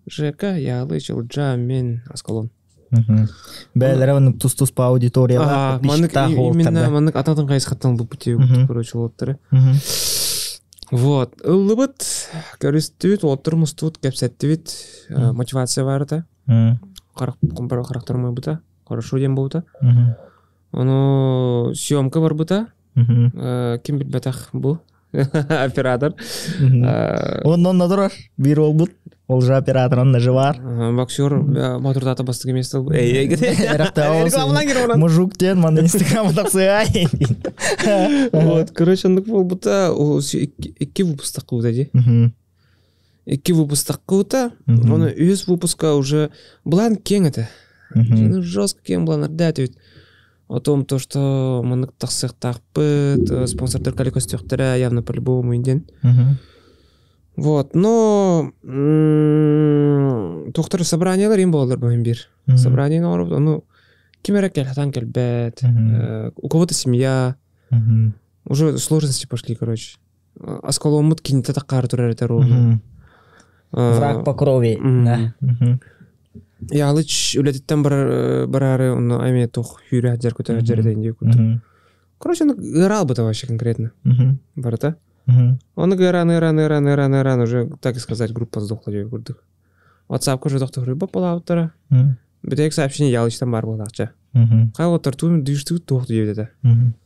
ЖК, Ялы, Чилджа, мен, Аскалон. Бәләрәвен тус-тус по аудиторияга пишта холтарда. Именно мындык ататын кайсы хаттан бу пути, короче, лоттары. Вот. Улыбыт, көрістіт, отырмыстыт, кәпсәттівет, мотивация бар да. Қарақтырмай бұта, хорошо дем бұта. Оны съемка бар бұта. Кем біл бәтақ бұл? Оператор. Онын надырар, бір ол бұт. Ол жа оператор, онын жы бар. Боксер, матұрдата бастығы месті бұл. Мужуктен, маны инстаграмы тақсығай. Вот, короче, ондық бұл бұта, 2 выпустақ қуыта де. 2 выпустақ қуыта, оны өз выпуска уже бұлан кен это. Жестко кен бұлан ардәт өт. О том, то, что мандык тақсық тақпыт, спонсордар каликос тёқтара явно по-любому инден. Вот, но тоқтары собраниялар ем болдыр бөйін бір. Собранияны орып, ну, кемерек кел, хатан кел бәт, у кого-то семья, уже сложности пошли, короче. Аскалон мұт кенеті таққары тұрар это ровно. Враг по крови, да. Ялыч үлететтен барары, оны айме тоқ хүйрі әдер көтер әдер әдер көтер. Короче, он играл бы-то вообще конкретно. Барата. Он игран, уже, так и сказать, группа сдохла. WhatsApp уже доктор рыба пола автора. Бетек сообщение Ялыч там бар был ақча. Қай отыр туым дүйшті тоқты дебеді да.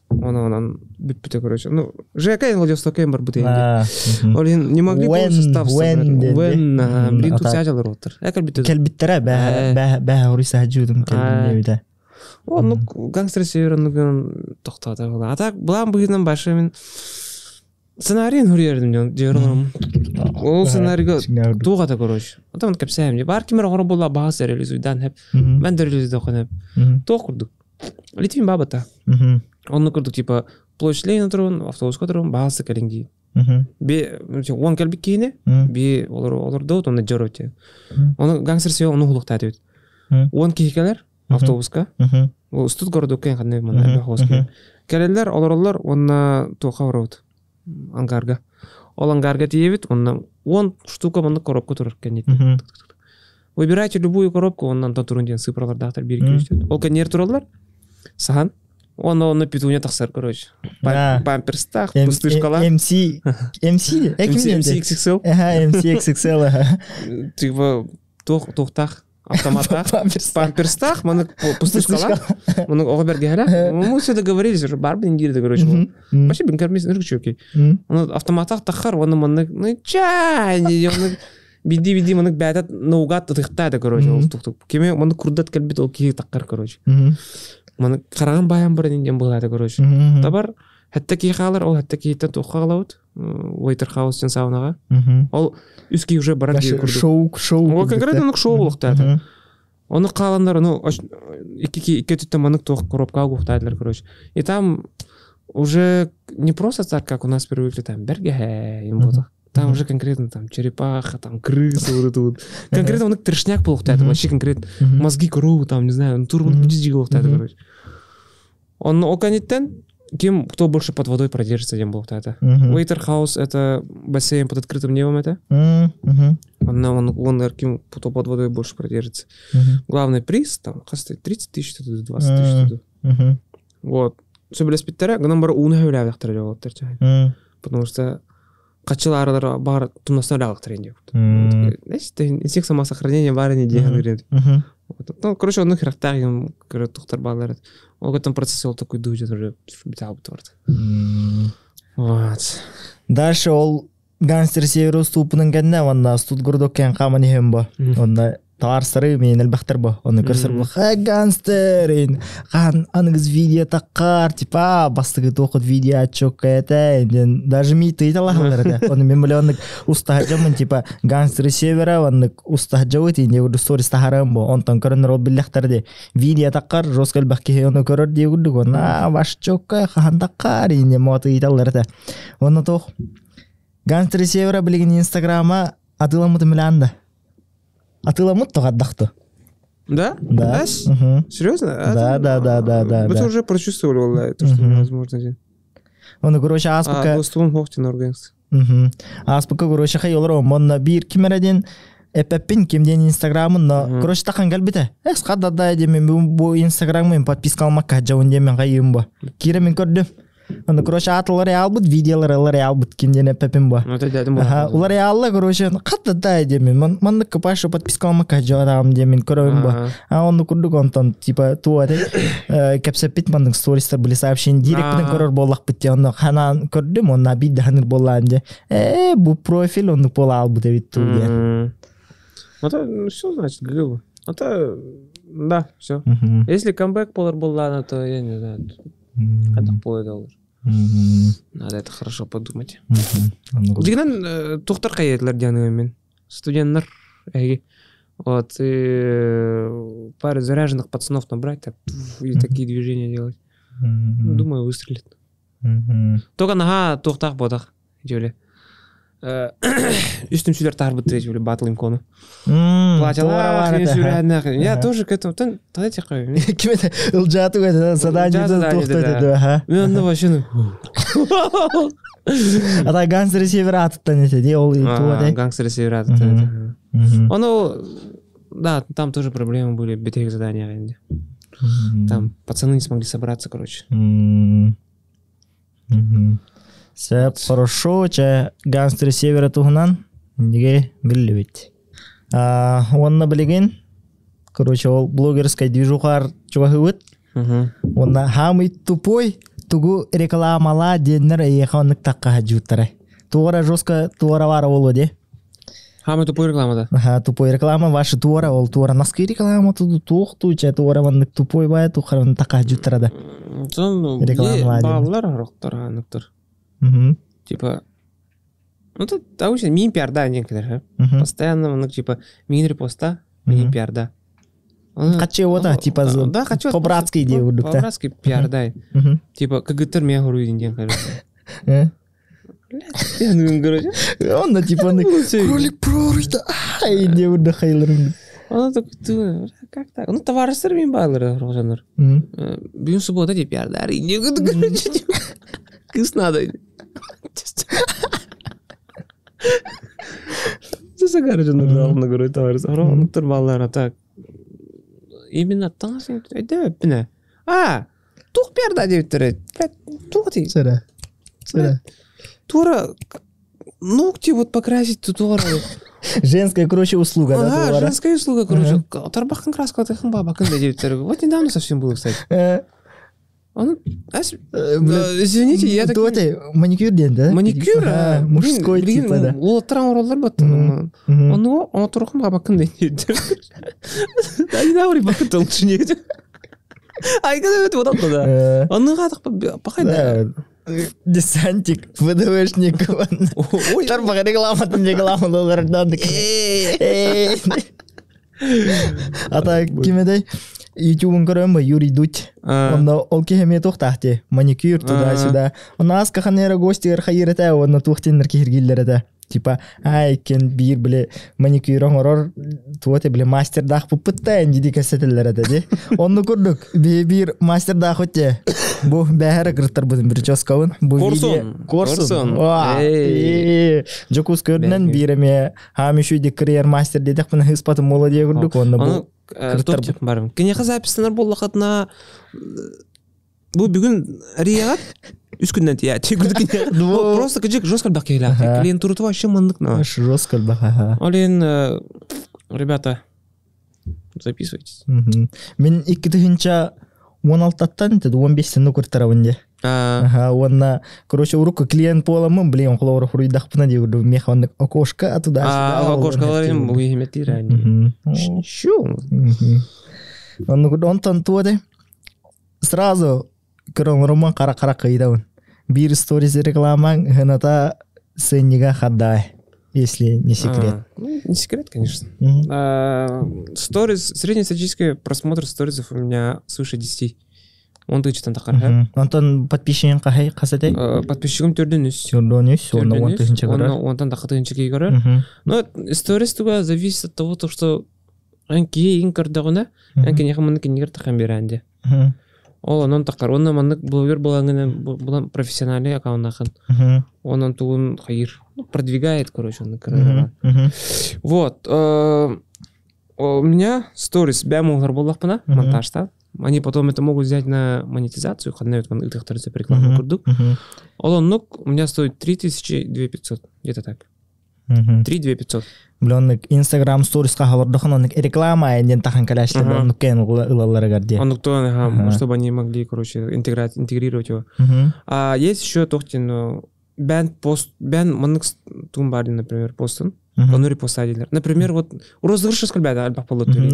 Он бит-біті, короче. Ну, ЖК Владивостокен бар бұты енді. Ол не могли бы состав собрать. Блин, тут сәжалар отыр. Кәлбіттері бә ұрыса әджудым кәлбіне О, ну, гангстер Северін тоқтады. А так, бұлан бұғынан башы мен сценарийін үрердім дерім. Ол сценарийға туғады, короче. Отамын кәпсәйім де. Бар кемер оғыры бола бағасы реализуйдан хеп. Мен де реализуйда оқын хеп. Тоқ құрдық. Литвин бабата. Оны құрдық, типа, площадь Ленина тұрын, автобусқа тұрын, бағасы кәлің дейін. Он кәлбік кейіне, бе олар дауд, оны жор өте. Оны гангстер Северін оны құлықтады өт. Он кейкелер автобусқа. Ол Стутгород өкен қандай мұнда бәқоске. Кәлелер, олар, оны тоқа ұрауд. Ангарга. Ол ангарга тиевит, он 10 штука мында коробка тұрыр кәнет. Выбирайте любую коробку, оннан тұрын ден сыпыралар дақтар бері көрістеді. Ол кәнер тұралар, саған, оны петуне тақсар, короче. Памперстақ, пустышкалар. MC XXL. MC XXL. Типа, тоқтақ. Автоматах, памперстах, мы пустышкала, мы оғаберге хәлі. Мы все договорились уже, бар блин дирді, короче. Вообще бен кәрмесін үргіші өкей. Автоматах таққар, оны мұны, ну чай, биди мұны бәдет наугат тұтықтайды, короче. Кеме мұны күрдет кәлбет ол кейі таққар, короче. Маны караган баян бир инден булады, короче. Табар хәтта ки халар, ол хәтта ки тат ухалавыт. Waiter House тен саунага. Ол үски уже барар дип күрдүк. Шоу. Ол конкретно шоу булыкты. Оны кааландар, iki түттен манык тох коробка гуктайлар, короче. И там уже не просто так, как у нас привыкли, там берге им было. Там уже конкретно там черепаха, там крысы вот это вот. Конкретно он трешняк булыктайды, вообще конкретно мозги коровы, там не знаю, турбун будизги булыктайды, короче. Он оканеттен кем кто больше под водой продержится, тем булыктайды. Waiter House это бассейн под открытым небом это. Он кем кто под водой больше продержится. Главный приз там, кстати, 30 тысяч, 20 тысяч. Вот. Все билес питтере, гынан бары уны хөйләвәктер дип. Потому что качылар бар тумнасына лягыктыр инде. Значит, инсек самосохранение бар не дигән. Ну, короче, он хирактагым көрөт туктар балар. Ол гатын процесс ол такой дуй жатыр, битап турды. Вот. Дальше ол Гангстер Северус тупының гәннә, онда Стутгордок кен каманы һәм бу. Онда тарсыры мен албахтар бу. Оны көрсөр бу. Гангстер, хан аныгыз видео таккар, типа бастыгы токут видео отчок это, даже миты италахлар да. Оны мен белән устахҗамын, типа Гангстер Севера, оны устахҗавыт инде бу сторис тахарам бу. Онтан көрнөр биллахтар ди. Видео таккар, жоскал бакки оны көрөр ди гудук. Она ваш чокка хан таккар инде моты италар да. Оны тох Гангстер Севера билген Инстаграма атыламыт миланда. Атыламыт тогаддакты. Да? Да. Серьезно? Да. Мы уже прочувствовали, валлай, то, что невозможно. Он, короче, аспака... Достуун хохтин органист. Аспака, короче, хайолар, монна бир кимереден эпеппин кимден Инстаграмын, но, короче, тақан галбите. Эсқадда да, демен, бу Инстаграмын подписка алмакка жауын демен қайым бу. Киремен көрдім. Он, короче, атылар албыт, видеолар албыт кимден эпеппин бу. Улар алла, короче, қадда да, демен, манны капашу подписка алмакка жауын демен көрөм бу. Он, курдук, онтан, типа, туады, кепсеппит манның стористар были сообщен, директпен көрөр боллақ бітте, оны ханан көрдім, оны бидді ханыр боллан де. Бу профиль, оны пола албыт эбит туды. Это что значит ГГ? Это да, все. Если камбэк полар боллана, то я не знаю. Это $5. Надо это хорошо подумать. Дигнан тухтар кайетлер дианыгымен. Студенттер вот пару заряженных пацанов набрать так, и такие движения делать. Думаю, выстрелит. Только нога тухтах бодах идёли. Üstüm süler tarbıt diye battle imkanı. Платила, я тоже к этому. Тогда тихо. Кимете ылжату это задание тоқтайды. Мен вообще. Ата Гангстер Севера аттан ете, ол туады. Гангстер Севера аттан. Оно да, там тоже проблемы были битых заданий. Там пацаны не смогли собраться, короче. Все хорошо, че Гангстер Севера тугынан неге билбит. Онна билген, короче, ол блогерская движухар чувахыт. Онна хамый тупой, тугу рекламала деннер еханнык такка хаджуттары. Туора жестко туора вара болу де. Хамый тупой реклама, да? Тупой реклама, ваша туора, ол туора наски реклама, туду тухту, че туора ваннык тупой бая, тухаран такка хаджуттары да. Реклама баллар роқтар анықтар. Типа, ну тут обычно мини-пиарда некоторые, постоянно, ну типа мини-репоста, мини-пиарда. Хочу вот так, типа, по-братски делают. По-братски пиарда. Типа, как гитар меня грудин день, короче. Я думаю, короче. Он на типа, кролик прорыта, ай, делают хайлеры. Он такой, как так? Ну, товарищер мне байлер, Рожанер. Бьем суббота, типа, пиарда, и не короче, кыс надо. Сесэ гаражан нурдална көрөй товарищ. Оронуктар баллар так. Именно таңсың айда өппіне. Туқ пиарда дептір. Туқ дей. Сәра. Тура ногти вот покрасить тура. Женская, короче, услуга, да? Ага, женская услуга, короче. Тарбақын краска атайхын бабақын да дептір. Вот недавно совсем было, кстати. Извините, я так... Маникюр ден, да? Маникюр? Мужской типа, да. Олаттаран оралар баттым. Оны тұрықын бабақын дейді. Да, не наври бақыт олчын еді. Айгада өтіп отады да. Оны қатық пақайда. Десантик, ВДВшник. Тарбаға рекламатын рекламын олардан. Ата кемедей YouTube'un көрөм ба Юрий Дудь. Онда ол кеме тоқтақты. Маникюр туда-сюда. Онда асқа қанера гостигер хайырата, онда тоқтенер кергиллерата. Типа, кен бир біле маникюрон орор туоте біле мастер дақ бұппыттайын жиди кәсетелерата де. Онда көрдік, бир мастер дақ өтте. Бұл бәхәрі кірттар бұдың бір чоскауын. Корсон. Жокус көрдінен биреме хамишу де карьер мастер дедек бұны хыспаты мола де көрдік. Онда бұл кірттар барым. Кенеқы записінер бұл лақытына бұл бүгін рияғат үш күннен тия. Просто кіжік жосқалбақ кейлі. Клиент тұрыту вообще мандық. Жосқалбақ. Олен, ребята, записывайтесь. Мен 2-тігінші 16-тан, 15-тен көрттаравынде. Онна, короче, урука клиент поламын, блин, қолауыры құруйдақпына деуді, меха окошка атуда. Окошкаларым бұл ехеметтер әне. Шу? Онтан туады, сразу көрін роман қара қайдауын. Бир сторис рекламаң, ғыната сенега хаддай, если не секрет. Не секрет, конечно. Сторис, среднестатистический просмотр сторисов у меня свыше 10. Он тычтан тақар. Онтан подписчигин қахай қасатай? Подписчигим төрден үс. Онда он тыгынча көрір? Онтан тақы тыгынча кей көрір. Но сторис туға зависит от того, что әнке ең көрдіғына, әнке неға мұны кенегер таққан бері әнде. Ол онын тақар. Онна мұнық блогер болаңына профессиональный аккаунтақын. Онын туын қайыр. Продвигает, короче, он көрір. Вот. У меня сторис бәмолар болақпына, монтажта. Они потом это могут взять на монетизацию, ходнают вон их торцы рекламу курдук. Олонок у меня стоит 3200, где-то так. 3200. Блин, Instagram stories кахалордохан, он реклама, и не тахан каляшли, он кен улалара гарди. Он кто, чтобы они могли, короче, интегрировать его. А есть еще тохтин бән манық тумбарди, например, постын. Он репостадилер. Например, вот розыгрыш скольбята альбах полотели.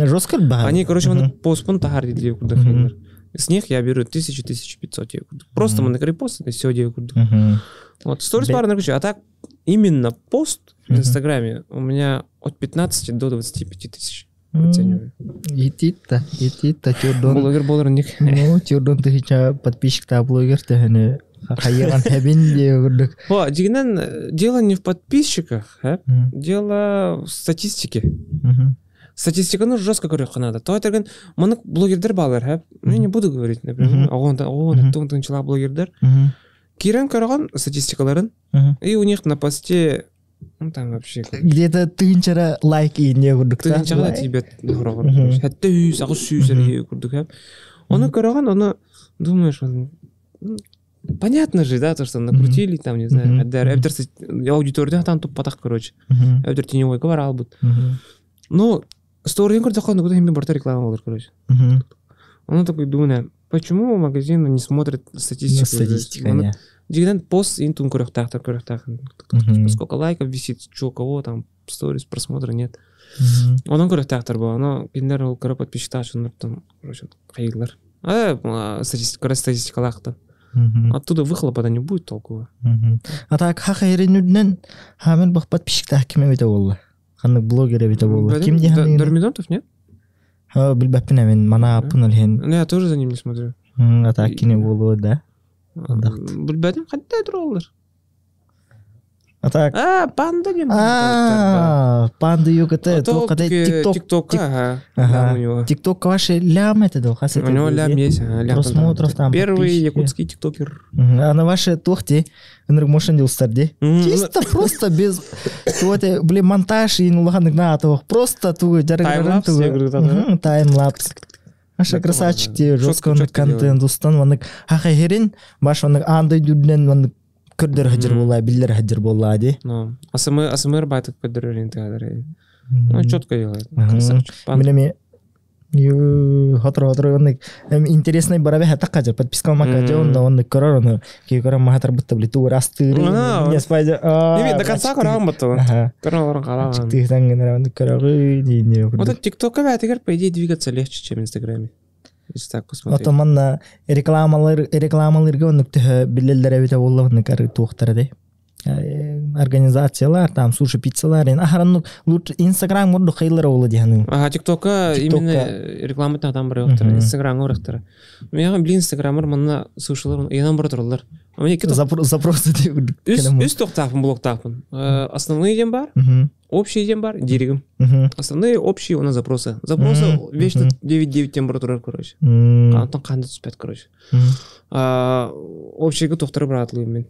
Они, короче, он постпун тахар дили курдахилер. С них я беру 1000-1500. Просто мы на репост и все делаю. Вот сторис пара на. А так именно пост в Инстаграме у меня от 15 до 25 тысяч. Оцениваю. Итита, чурдон. Блогер болар ник. Ну, чурдон ты сейчас подписчик-то блогер ты не. Хайган хабин де. О, дело не в подписчиках, дело в статистике. Статистиканы жестко көріп қанады. То айтырген, мұны блогердер балар, я не буду говорить, например, тон-тончылақ блогердер. Кирен көрген статистикаларын, и у них на посте, ну там вообще... Где-то тынчара лайк и не көрдік. Тынчара тебе көрдік. Хәтті үйс, ағыз сүйсер көрдік. Оны көрген, оны думаешь, понятно же, да, то, что накрутили, там, не знаю, аудитория там тупо-так, короче. Эвдер теневой говорал бы. Ну, сторин көрдіқан, куда им борта реклама olur, короче. Он такой думает, почему магазин не смотрит статистику? Статистика, не. Дигиден пост интун көріқтақ. Сколько лайков висит, что, кого там, сторис, просмотра нет. Онан көріқтақтар был, но кендер ол көрі подписчиктар, что там, короче, қайылар. Статистика лақты. Оттуда выхлопа не будет толкового. А так хахайренуднен хамен бах подписчиктар кеме бете болла. Ханнык блогеры бете болла. Ким де ханны? Дормидонтов, нет? Билбәппіне мен мана апын өлген. Я тоже за ним не смотрю. А так кене болу, да? Билбәдім қадда тұралар. А так... Панда не Панда югаты. Тик-ток. Тик-ток ваши лям это дал. У него лям есть. Просмотров там. Первый якутский тиктокер. А на ваши тохте энергомошен дел старди. Чисто просто без... Блин, монтаж и нулаханных натовых. Просто ту таймлапс. Таймлапс. Аша красавчик те жестко контент устан. Ваннык хахайхерин. Баш ваннык андай дүрден ваннык көрдер хаджар болла, биллер хаджар болла, ди. АСМР байтык көрдер интеграды. Ну, четко делает. Красавчик. Билеме, хатыр ваннык интересный барабе хатак хаджар. Подписка макаджа, он көрөр, он кей көрөр махатар бутта били тур астыры. Не спайда. До конца көрөрін бұтты. Көрөрін қалаған. Чиктыхтан генера ваннык көрөрі дейіне. Вот ТикТок'ка бәтігер, по идее, двигаться легче, чем в Инстаграме. Если так посмотреть. Отоманна рекламаларга онуктө билеллер эбите боллавны кары туохтары организациялар, там суши пиццалар, ахаранну лучше Инстаграм горду хайлар болу дияны. Ага, ТикТокка именно реклама там бар yoqtur. Инстаграм yoqtur. Мен билин Инстаграмер мына сушилар, янан бар турлар. Мен запросы деп. Үс тоқтапын, блоктапын. Основные дем бар, общий дем бар, диригим. Основные общие у нас запросы. Запросы вечно 9 тем бар турар, короче. Кантон канды түспет, короче. Общийге тоқтары братлы мен.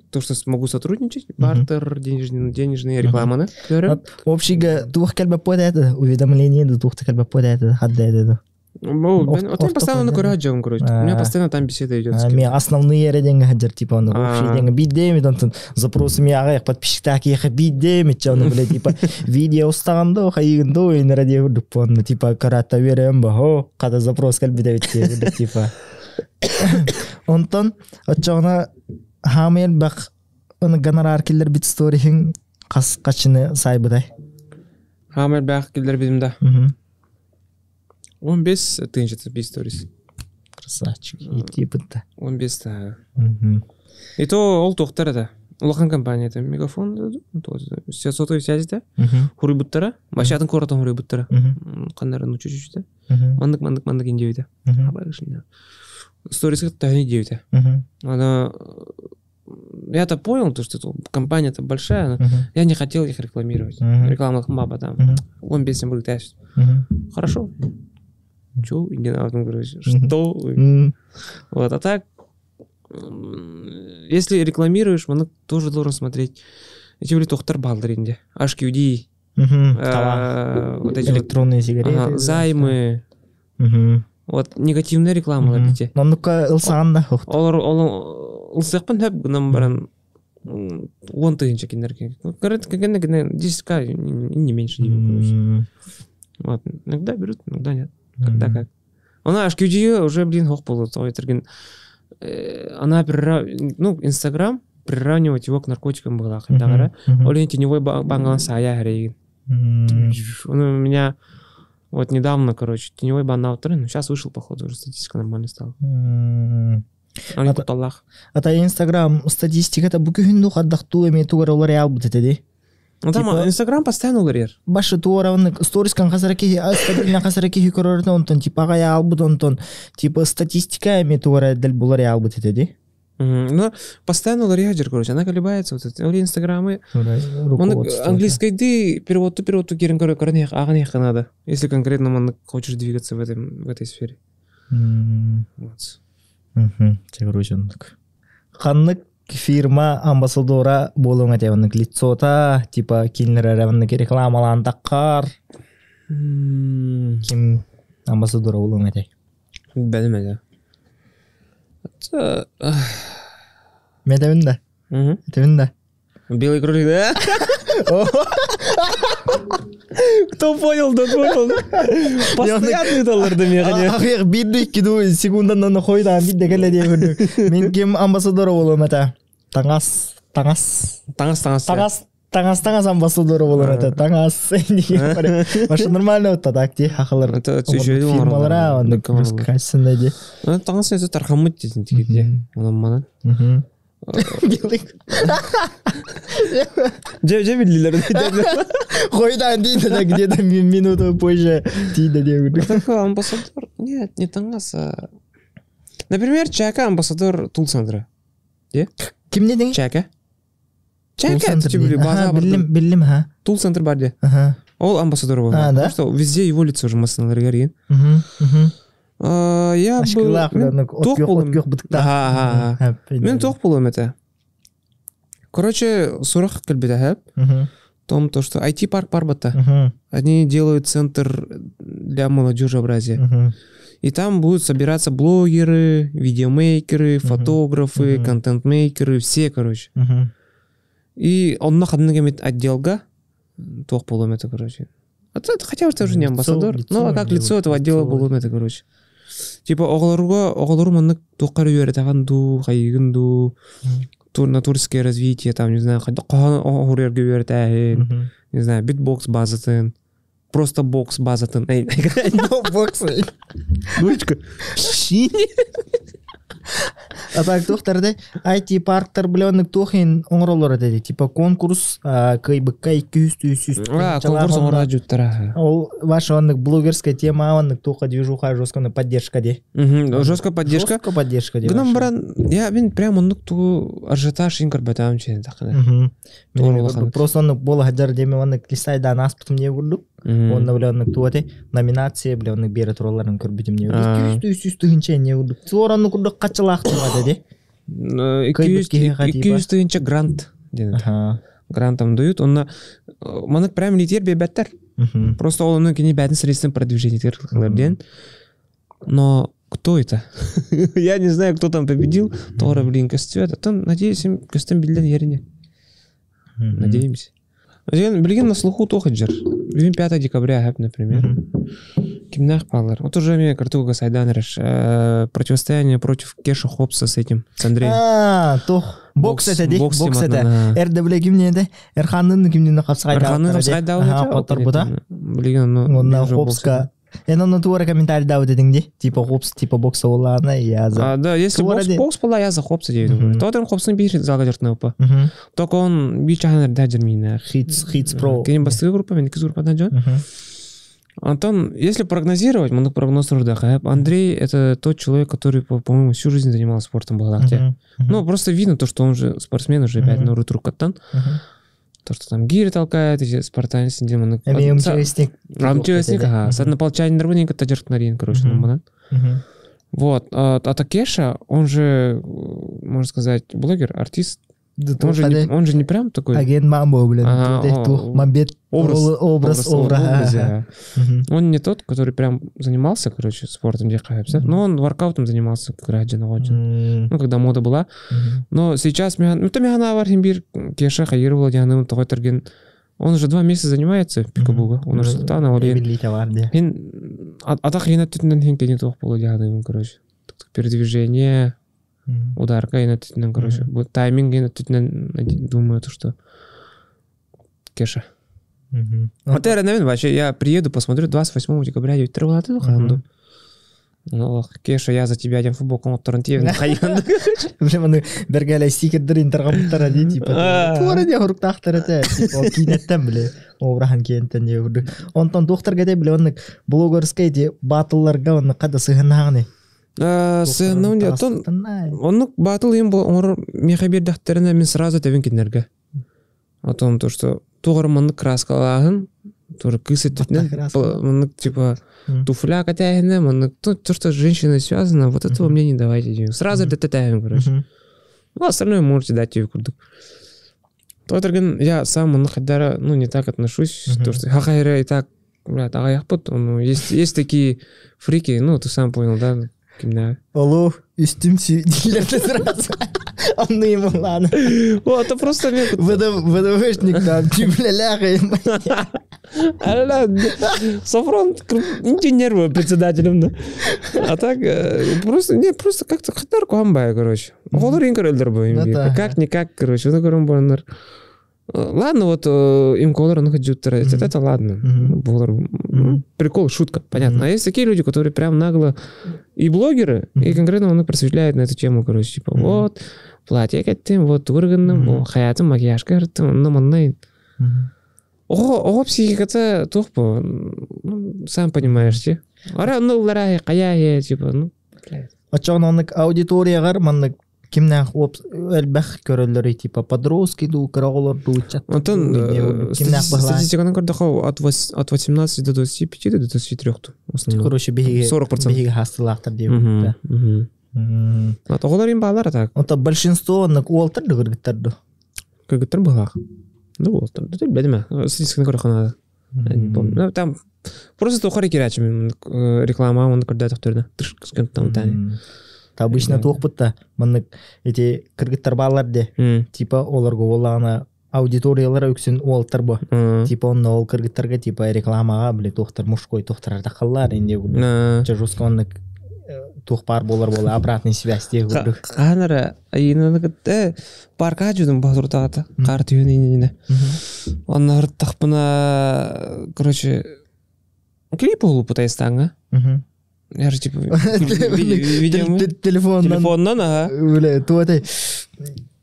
То, что смогу сотрудничать, бартер, денежные рекламаны. Общийге тух калба подает, уведомление до тух калба подает, хаддает. Вот постоянно кураджем, короче. У меня постоянно там беседа идет. Мне основные рейтинги хаджар, типа, он общий деньги биддеми, там запросы мне ага, подписчик я биддеми, че он, блядь, типа, видео стандо, хайгндо, и на радио дупон, типа, карата верем, бахо, когда запрос калби давите, типа. Онтон, отчона хамел бак, он гонорар киллер бит сторихин, качыны сайбыдай. Хамел бак киллер битимда. 15 тынчатся без сторис. Красавчик. И типа-то. 15 та. И то ол тоқтар да. Улахан компанияда мегафон все сотовые связи да. Хурибуттара. Башатын коротон хурибуттара. Қандарын учу-чу да. Мандык индеуді. Сторисқа тәне деуді. Я-то понял, то, что компания-то большая, но я не хотел их рекламировать. Реклама хмаба там. Он без будет тащить. Хорошо. Чё? Иди на этом, короче. Что? Вот, а так, если рекламируешь, он тоже должен смотреть. Эти были тохтар балдыринде. HQD. Вот эти электронные сигареты. Займы. Вот, негативная реклама, видите. Ну, ну-ка, Илсанда. Илсақпын хөп гынан баран 10 тыгынча кинерке. Короче, 10к, не меньше. Вот, иногда берут, иногда нет. Когда как. Она HQG уже, блин, хох получил. Она Инстаграм приравнивать его к наркотикам была. Олень теневой банган сая грейн. Он у меня вот недавно, короче, теневой бан на авторы, но сейчас вышел, походу, уже статистика нормально стала. Ата Инстаграм статистика-то бүгін қаддақту еме туғар олар ял бұтетеді. Там Инстаграм постоянно олар. Башы туғар, сторискан қазараки, стабилина қазараки хүкірорды онтон, типа ағай ал бұт онтон, типа статистика еме туғар дәл бұлар ял бұтетеді. Ну, постоянно олар яджер, короче, она колебается, вот это, олар Инстаграмы. Английской ды переводу керен көрін ағын еқы надо, если конкретно он хочешь двигаться в этой сфере. Вот. Қаннык фирма амбассадора болуң әтеуінік лицота, типа кинлереревінік рекламалан таққар. Ким амбассадора болуң әтей? Бәдім әді. Мәдәуінде? Әтеуінде? Белый кролик, да? Кто понял, тот понял. Постоянный долларды мен қане. Ағиқ бірді кеду секундандан қойдан бірді кәлі де көрді. Мен кем амбассадора болуым әті. Таңас амбассадора болуым әті. Таңас. Башы нормально өтті такти. Хақылар. Фирмалара. Кәсінде де. Таңас әті тарқамыд десін текеде. Онан мана. Белый. Жебелилер. Қойдан дейді, где-то минуту позже дейді де. Такой амбассадор. Нет, не Таңас. Например, Чака амбассадор Тулсандра. Ким не деген? Чака. Чака, база бар. Білім, ха. Тулсандр бар де. Ол амбассадор был. Да? Что везде его лицо уже массалар гарин. Я был... Мен тоқ болуым это. Короче, сұрақ кілбеді әп. Том, то, что IT-парк бар бата. Они делают центр для молодежеобразия. И там будут собираться блогеры, видеомейкеры, фотографы, контент-мейкеры, все, короче. И он находный гамит отделга. Тоқ болуым это, короче. Хотя бы тоже не амбассадор. Ну, а как лицо этого отдела болуым это, короче. Типа оғылыру маннык тоққары үйері таған ду, қайығын ду, на туристское развитие, там, не знаю, қоған оғырерге үйері тәйін, не знаю, битбокс базатын, просто бокс базатын. Бокс. Гучка. А так тухтарды IT парктар билонник тухин оңролор деди. Типа конкурс кайбыкка 200-300. Конкурс оңра жуттара. Ол ваш онник блогерская тема, онник туха движуха жесткая поддержка де. Жесткая поддержка. Жесткая поддержка де. Гынан баран, я мен прям онник ту ажиотаж инкар батам чен такына. Просто онник бола хаджар деме онник листайдан аспытым не гурдук. Онна билонник туате номинация билонник бере тураларын көрбүтүм не гурдук. 200-300 тыгынча не гурдук. Соранны курдук качылактырга деди. 200 тыгынча грант денет. Грантам дают, он манак прям литер бебеттер. Просто он не бедный средства продвижения ден. Но кто это? Я не знаю, кто там победил. Тора, блин, костюм. Там, надеюсь, им костюм билден ерине. Надеемся. Блин, на слуху тохаджер. 5 декабря, например. Кимнах палар. Вот уже мне картуга сайданреш. Противостояние против Кеша Хопса с этим, с Андреем. Тох. Бокс это, ди? Бокс это. Эрде биле кимнеде? Эрханнын кимнене капсайда. Эрханнын капсайда. Потор буда? Блин, онна Хопска. Он туара комментарий дал дединги, типа Хопс, типа бокса улана, я за. Да, если бокс была, я за Хопса дею. То там Хопсын бирит залгажертный опа. Только он бичаханер даджер меня. Хитс про. Кенем бастыгы группа, мен кизур пададжон. Антон, если прогнозировать, мы прогноз рождаха. Андрей это тот человек, который, по-моему, всю жизнь занимался спортом в Балахте. Ну, просто видно то, что он же спортсмен, уже 5 на рутру каттан. То, что там гири толкает, эти спартанцы сидим. Амчевестник. Амчевестник, ага. Сад наполчание нормальненько таджерт нарин, короче, вот. А Такеша, он же, можно сказать, блогер, артист. Он же не прям такой... Агент Мамбо, блин. Мамбет образ. Он не тот, который прям занимался, короче, спортом, но он воркаутом занимался, как раз ну, когда мода была. Но сейчас... Кеша Хаирова, Диана Тохотерген. Он уже 2 месяца занимается в Пикабуга. Он уже султана. А так я короче. Передвижение... Ударка и короче. Тайминг и думаю, что Кеша. Вот я наверное, вообще я приеду, посмотрю 28 декабря, я тревожу. Ну, Кеша, я за тебя один футбол, он торрентивный. Блин, он бергали стикердер интергамтара ди типа. Туара не хуруктахтара те. Типа кинеттен бле. Обрахан кентен не гуду. Он тон дохтарга де бле, он блогерский де батлларга он када сыгынаганы. Он батл им был, он мехабир дахтерна мен сразу тавин кинерге. О том, то, что тугрманны краскалагын, тоже кысы тютнен, типа туфля катягина, то, что с женщиной связано, вот этого мне не давайте. Сразу детатаем, короче. Ну, остальное можете дать тебе курдук. Я сам ну, не так отношусь, то, что хахайра и так, блядь, есть такие фрики, ну, ты сам понял, да? Алло, истимси дилерді сразу. Он не ему ладно. Вот, это просто... ВДВшник там, тюбля-ляха. Софрон нервы председателем, да. А так, просто как-то хатарку амбая, короче. Холор инкар элдер бы. Как-никак, короче. Ладно, вот им колор находят, это ладно. Прикол, шутка, понятно. А есть такие люди, которые прям нагло и блогеры, и конкретно он просветляет на эту тему, короче, типа, вот, платье кеттим, вот, урганным, хаятым, макияж кертим, наманнайн. Ого, психиката тухпо, сам понимаешь, те. Ара, ларай, каяя, типа, блядь. А чё, аудитория гар, маннык, кимнах элбах көрөллөрү типа подростки ду караголор ду чат. Антон статистиканы көрдөхө от 18 до 25 до 23 короче 40% биги хастылактар деп. Ата оголор им балар так. Ата большинство уолтер дөгөргөттөрдү. Көгөттөр бага. Ну уолтер. Дэ бедеме. Статистиканы көрөхана. Не помню. Там просто тухари кирачым реклама он көрдөтөктөрдү. Тышкыскантан тани. Обычно тухпытта мыннык эти кыргыттар балар де типа оларго олана аудиториялар өксүн уолтар бо типа он ол кыргыттарга типа рекламага биле тохтар мужской тохтар такаллар инде жужуска он тухпар болар бола обратный связь де гуду канара айнаныкта парка жудум базуртагата карты юнинне оннар тахпына короче клип олу путайстанга. Я же типа телефоннан, ага. Бля,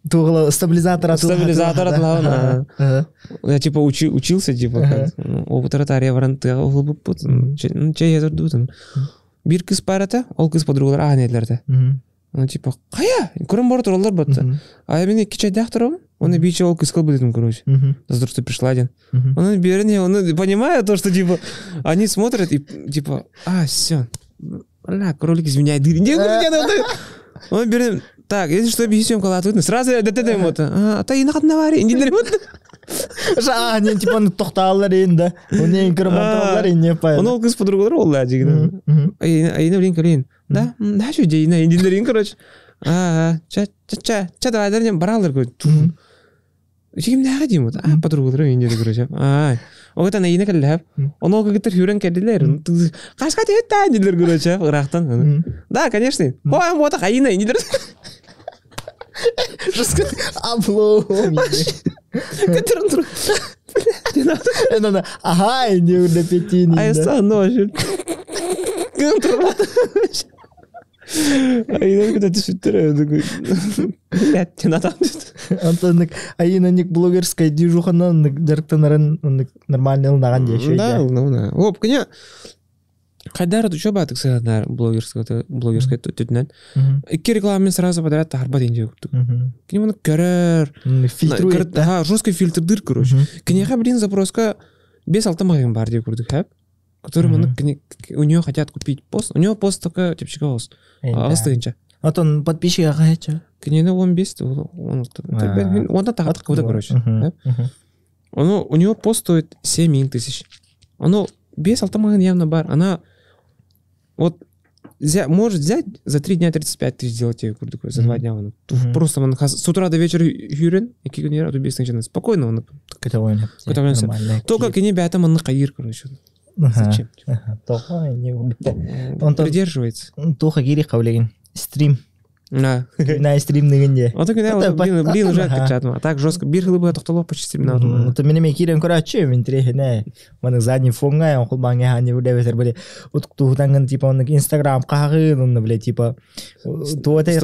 тугла стабилизатор атылган. Я типа учился типа. Опытара тария варанты олбуп пут. Чей языр дутын. Бир кыз барата, ол кыз подругалар агнетлерде. Ну типа, кая? Көрөн бар туралар батты. А я мени кичай дактырым. Он биче ол кыз кыл билдим, короче. Здорово, что пришла один. Он берни, он понимает то, что типа они смотрят и типа, всё. Бля, кролик изменяет. Он берет, так, если что, объясним, когда тут сразу ДТД вот. Та и нахат навари, не дерет. Не типа он тоқталар енді. Он не инкременталар не пай. Он ол кыз подругалар ол да жигин. Айна блин калин. Да, что дейна, индилерин, короче. Ча давай дернем баралар, короче. Жигим да гадим вот. Подругалар индилер, короче. Оғыта найына кәлі он ол көгіттір хүрен кәлілер. Қашқа тетті әнділер көречі ғырақтан. Да, конечно. Қоям ота қайына әнділер. Жысқы аблоғым. Кәтірін тұр. Ага, әнде үрді петейін. Айса, ножы. Кім тұр баты. Айынан күті түсіттір әуді. Әттен атам дейді. Антонник айынан блогерская движуханан жарықтанарын нормальный ылнаған деші. Да, ылнаған. Оп, кіне қайдары түші батық сағадар блогерская түтінен. Екі рекламамен сразу подряд тағарба дейінде өктік. Кіне мұны көрір. Фильтрует, да? Жесткий фильтрдыр, короче. Кінеға блин запроска 5-6 магазин бар деп көрдік, хэп? Который у нее хотят купить пост. У него пост только типчика ос. Астыгынча. Вот он подписчик ағайча. Кінені 15, он тағатық көді, короче. У него пост стоит 7 тысяч. Оно 5-6 магазин явно бар. Она вот может взять за 3 дня 35 тысяч сделать тебе за 2 дня. Просто он с утра до вечера юрен, и кикуни раду без начинает. Спокойно он. Только кіне бәтім он қайыр, короче. Зачем? Он придерживается. Тоха гири қавлеген. Стрим. На стрим негенде. Вот так блин уже качатым. А так жестко бир хылы бы тоқталып почти стримнадым. То менеме кирен көрәтші мен трехіне. Оның задний фонға он құлбаңға ханы өде бетер біле. Утықтуғытанғын типа оның инстаграм қағын, оны біле типа. Туатай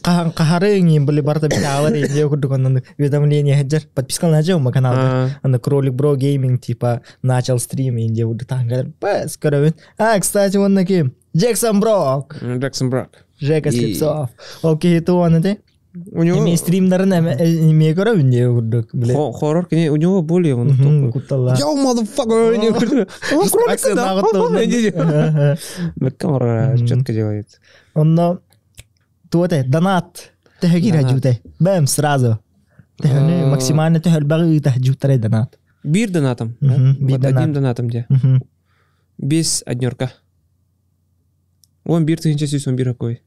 қағарың ем біле барта бет ағылар енде өкірдік оның уведомление хаджар. Подпискал на жаума каналда. Оны кролик бро гейминг типа начал стрим енде өкірдік таңғалар. Бас көрәуін. Кстати, оның кем? Джексон Брок. Жека Слепцов. Окей, то он это? У него... Ими стримдарын имея көрі үнде көрдік. Хоррор, у него более он куттала. Yo, motherfucker! Он кролик да? Камера четко делает. Он то это, донат. Тахагир хаджутай. Бэм, сразу. Максимально тахал багы тахджутарай донат. Бир донатом. Одним донатом где? Без однерка. Он бир тыгынча сүйс, он бир какой.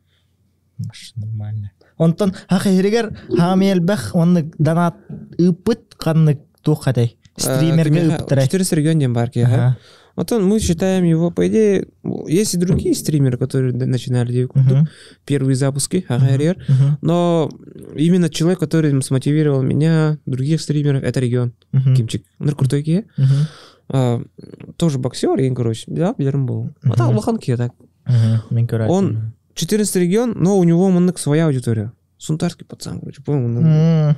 Нормально. Онтон хахиригер хамел бах он донат ыпыт канны тухатай. Стримерге ыпытрай. 4 регион бар ки. Онтон мы считаем его, по идее, есть и другие стримеры, которые начинали первые запуски, но именно человек, который смотивировал меня, других стримеров, это регион. Кимчик. Он крутой ки. Тоже боксер, и, короче, да, билером был. А так лоханки, так. Он 14 регион, но у него манок своя аудитория. Сунтарский пацан, короче, по-моему.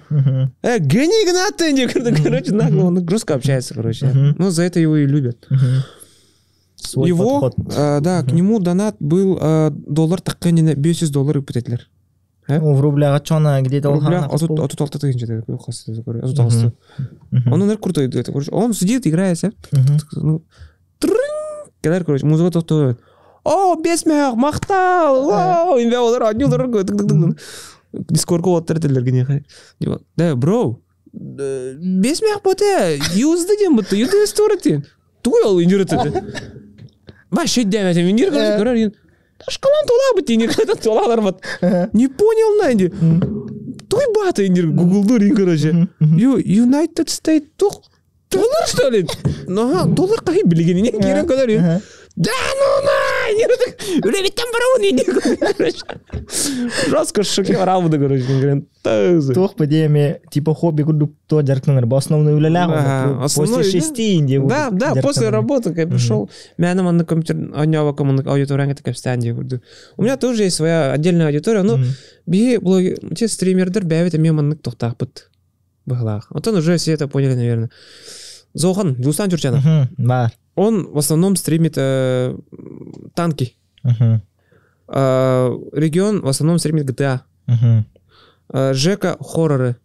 Гений Игнатый, короче, нагло, он жестко общается, короче. Но за это его и любят. Его, да, к нему донат был доллар такканина $500 пытателер. В рублях чона где-то он тут алты тыгынча он крутой, он сидит, играет, короче, музыка тоқтауын. О, бесмех, мақтал, вау, инве олар, аднюлар, дискордқа оттырдылар гіне. Да, бро, бесмех боте, юзды дем боте, юзды история. Тугой ол индирет. Ба, шет дәмәте, индир көрер. Шкалан тола бөт, индир толалар бөт. Не понял, нәнде. Тугой бата, индир, гуглдур, короче. United States, тух. Доллар, что ли? Доллар қай білген, не керен көрер. Да ну на! Үлебеттен барауын жестко шоке барауды, короче. Тох по деме, типа хобби курдук то жаркныңыр. По основной үлелягы. После 6 инде. Да, после работы, когда пришел, меня на компьютер, аудитория такая встанет. У меня тоже есть своя отдельная аудитория, но те стримердер бәвет мен тоқтақпыт бұғылақ. Вот он уже все это поняли, наверное. Зохан, Жустан Чурчанов. Он в основном стримит танки. Регион в основном стримит GTA. Жека хорроры.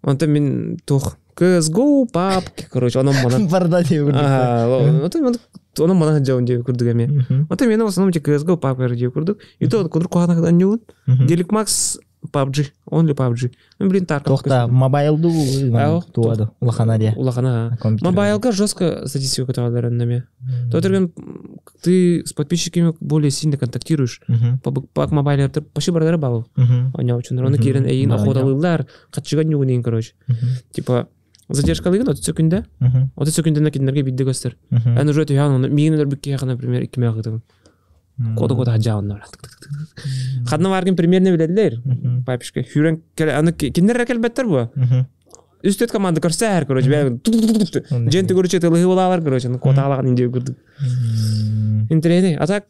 Он там мен тух CSGO, папки, короче, он мана. Бардати он мана жауын деп көрдігіме. Он там мен в основном CSGO, папки деп көрдік. И то кудыр қоғанақдан не он? Делик Макс PUBG, он ли PUBG. Блин, так. Тоқта, мобайлду туады, улаханария. Улахана. Мобайлға жестко статистику каталар аннаме. То ты с подписчиками более сильно контактируешь. Пак мобайлерді почти бардары балы. Аня үшін. Оны керін әйін охоталылар, қатшыға нюгінен, короче. Типа, задержкалығын 30 секунда. 30 секунда накиднерге бидді көстер. Ән уже түйян, мейінілер бүкке яқы, например, 2 меғытығын. Кода хаджауындар. Қадына барген примерне біледілер. Папишка. Хүрен аны кендер әкелбеттер бұ. Үстет команда көрсе әр, короче. Женті көріче тылығы болалар, короче. Кода алаған индеу көрдік. Интернет. А так,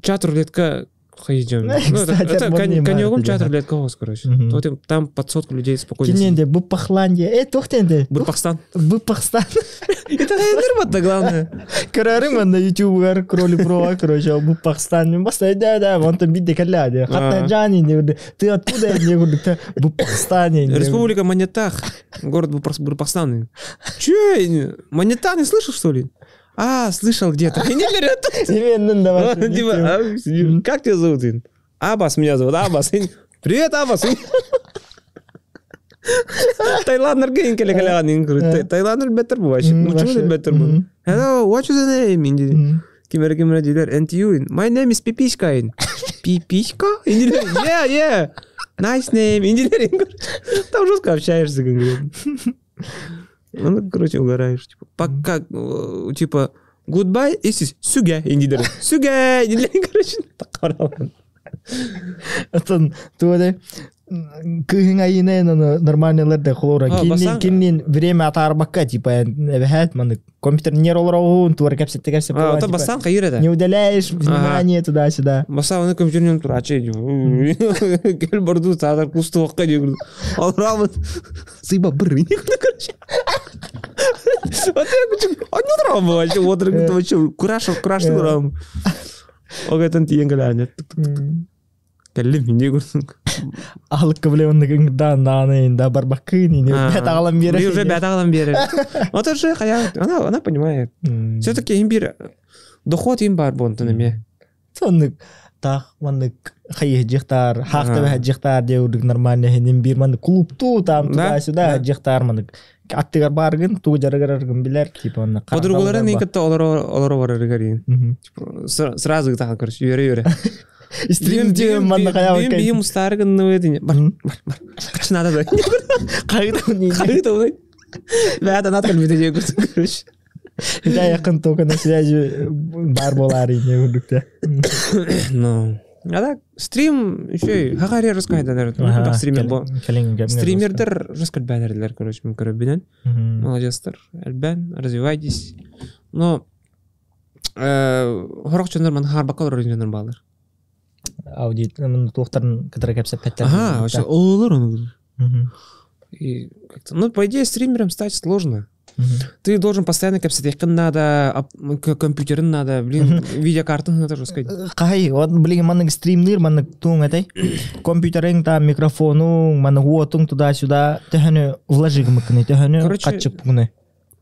чат рулетка ходим. Это конёгом чат рулетка хоз, короче. Там под 100 людей спокойно. Киненде, Бупахландия. Тохтенде. Бурпахстан. Бупахстан. Это нормально, главное. Карарым на YouTube кроли про, короче, Бупахстан. Баста, да, вон там виде каляде. Хатна Джани, ты откуда? Я говорю, ты в Бупахстане. Республика Манятах. Город Бурпахстан. Че? Манята не слышал, что ли? Слышал где-то. Как тебя зовут? Аббас меня зовут. Аббас. Привет, Аббас. Таиландер гейн келе-келе. Таиландер беттер bu вообще. Ну чего беттер bu? Hello, what's your name? Кимер дилер. And you? My name is Пипишка. Пипишка? Yeah. Nice name. Там жестко общаешься, как говорят. Ну, короче, угораешь. Пока, типа, goodbye, is süge, индидер. Süge, индидер, короче, так қаралған. Атын, туады, күйін айына нормальныйларды құлуыра. Кеннен время атарбаққа, типа, әбәхәт, маны компьютер нер олар оғын, туар кәпсетті кәпсет. Это басан қайыр еді. Не удаляешь, внимание туда-сюда. Баса, оны компьютернен тұр, ачай, кел бұрду, садар құсты оққа, дегірді. Алырамын, сыйба бір, не күні, короче. Вот я хочу, не тұрам вообще, отырып вообще, күрашты тұрам. Оғайтан тиен кәләне. Кәлім, не көрсің. Алыққа біле онды да барбаққын, бәт ағалам бері. Уже бәт ағалам бері. Это же қаяқ, она понимает. Все-таки им бір доход им бар бұнтынымен. Сонды тақ, манды қайық жектар, хақты бәт жектар деудің нормальный, им бір манды клубту там туда-сюда жектар манды. Аттығар барғын, туғы жарығарғын білер, типа онды қарақалар бар. Подругалары не кетті олары барырығар. Сразу тағы, короче, үйері. Стримде манды қаяқ өккен. Бейім ұстарығын өйдіне. Бар. Қашын ада да. Қағыта өй. Бәді анатқан бейді көрсін, короче. Да, яқын тоқа на связи бар болар ине үрдікті. Ну... А так, стрим еще и хахари раскайда, наверное. Стримердер раскайд бәнерлер, короче, мен көріп молодецтер, әлбән, развивайтесь. Но хорақ жондар мен харбаққа орын жондар балар. Аудит, мен тоқтарын кітірі кәпсеп пәттер. Вообще, олар оны. Ну, по идее, стримером стать сложно. Ты должен постоянно капсетекін надо, компьютерін надо, видеокартын надо жескать. Қай, блин, манның стримнер, манның туң әтай. Компьютерің там, микрофоның, манның уотың туда-сюда, тәхіні вложигы мүкіні, тәхіні қатшып бұғыны.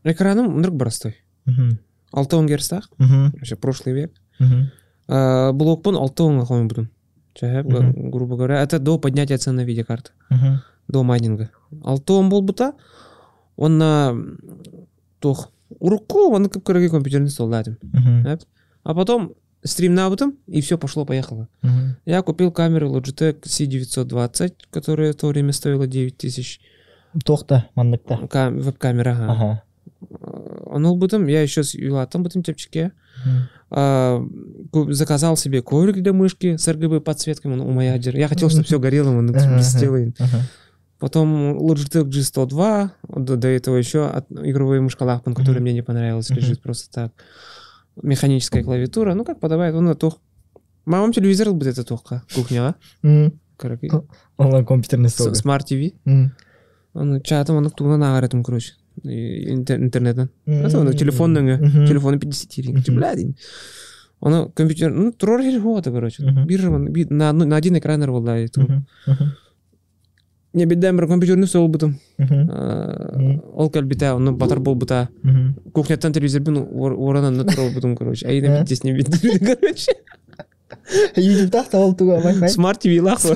Экраным нұрк барастой. 6 герстақ, вообще прошлый век. Блокпон 6 қойын бұдым. Грубо говоря, это до поднятия цен на видеокарты, до майнинга. 6 бол бұта, он на тох урку, он как короче компьютерный стол дадим. А потом стрим на этом, и все пошло-поехало. Я купил камеру Logitech C920, которая в то время стоила 9000. Тохта, мандыкта. Веб-камера, ага. Он был бутом, я еще с юлатом бутом тепчике. заказал себе коврик для мышки с RGB подсветкой, он у моя я хотел, чтобы все горело, он блестело. Потом Logitech G102, до этого еще игровой мышкалахпан, который мне не понравилось, лежит просто так. Механическая клавиатура, ну как подобает, он тох. Мамам телевизор будет это тохка, кухня, онлайн компьютерный стол. Smart TV. Он чатом, он туган агаретум, короче, интернетен. Это он телефон 50 ринг, блядь. Он компьютер, ну трорер года, короче. Биржа на один экран рвалает. Не бедем про компьютерный стол бутом. Ол кальбита, он батар бол бута. Кухня-тан телевизор бин орана на трол бутом, короче. А и здесь не видно, короче. YouTube-та ол туга Wi-Fi. Smart TV лаху.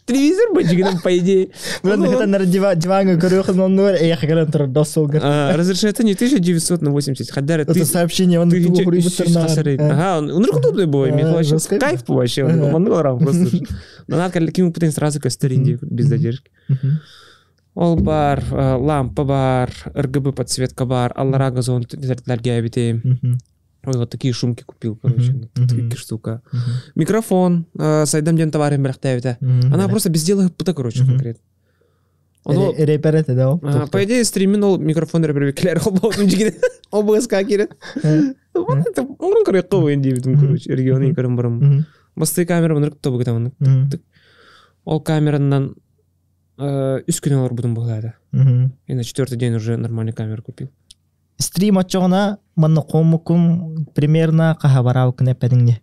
Телевизор бачигам по идее. Блин, это на диване горёх на ноль, и я хотел это досолгар. Разрешение 1900 на 80. Хадар это сообщение, он тугу рибутерна. Ага, он рекомендует бой, мне вообще кайф вообще, он норм просто. Но надо каким путем сразу кастеринги без задержки. Ол бар, лампа бар, RGB подсветка бар, аллара газон для обитей. Ой, вот такие шумки купил, короче, такие штука. Микрофон, сайдам ден товарим брахтавита. Она просто без дела пута, короче, конкретно. Репер это, да? По идее, стриминул микрофон репер клер, ОБС кирет. Вот это, он корректовый индивидуум, короче, регионы карамбарам. Басты камера, он кто бы там. Ол камеранан үс күн алар будым булады. И на 4-й день уже нормальный камеру купил. Стрим отчёна манна комукум примерно кахабарау кнепедиңне.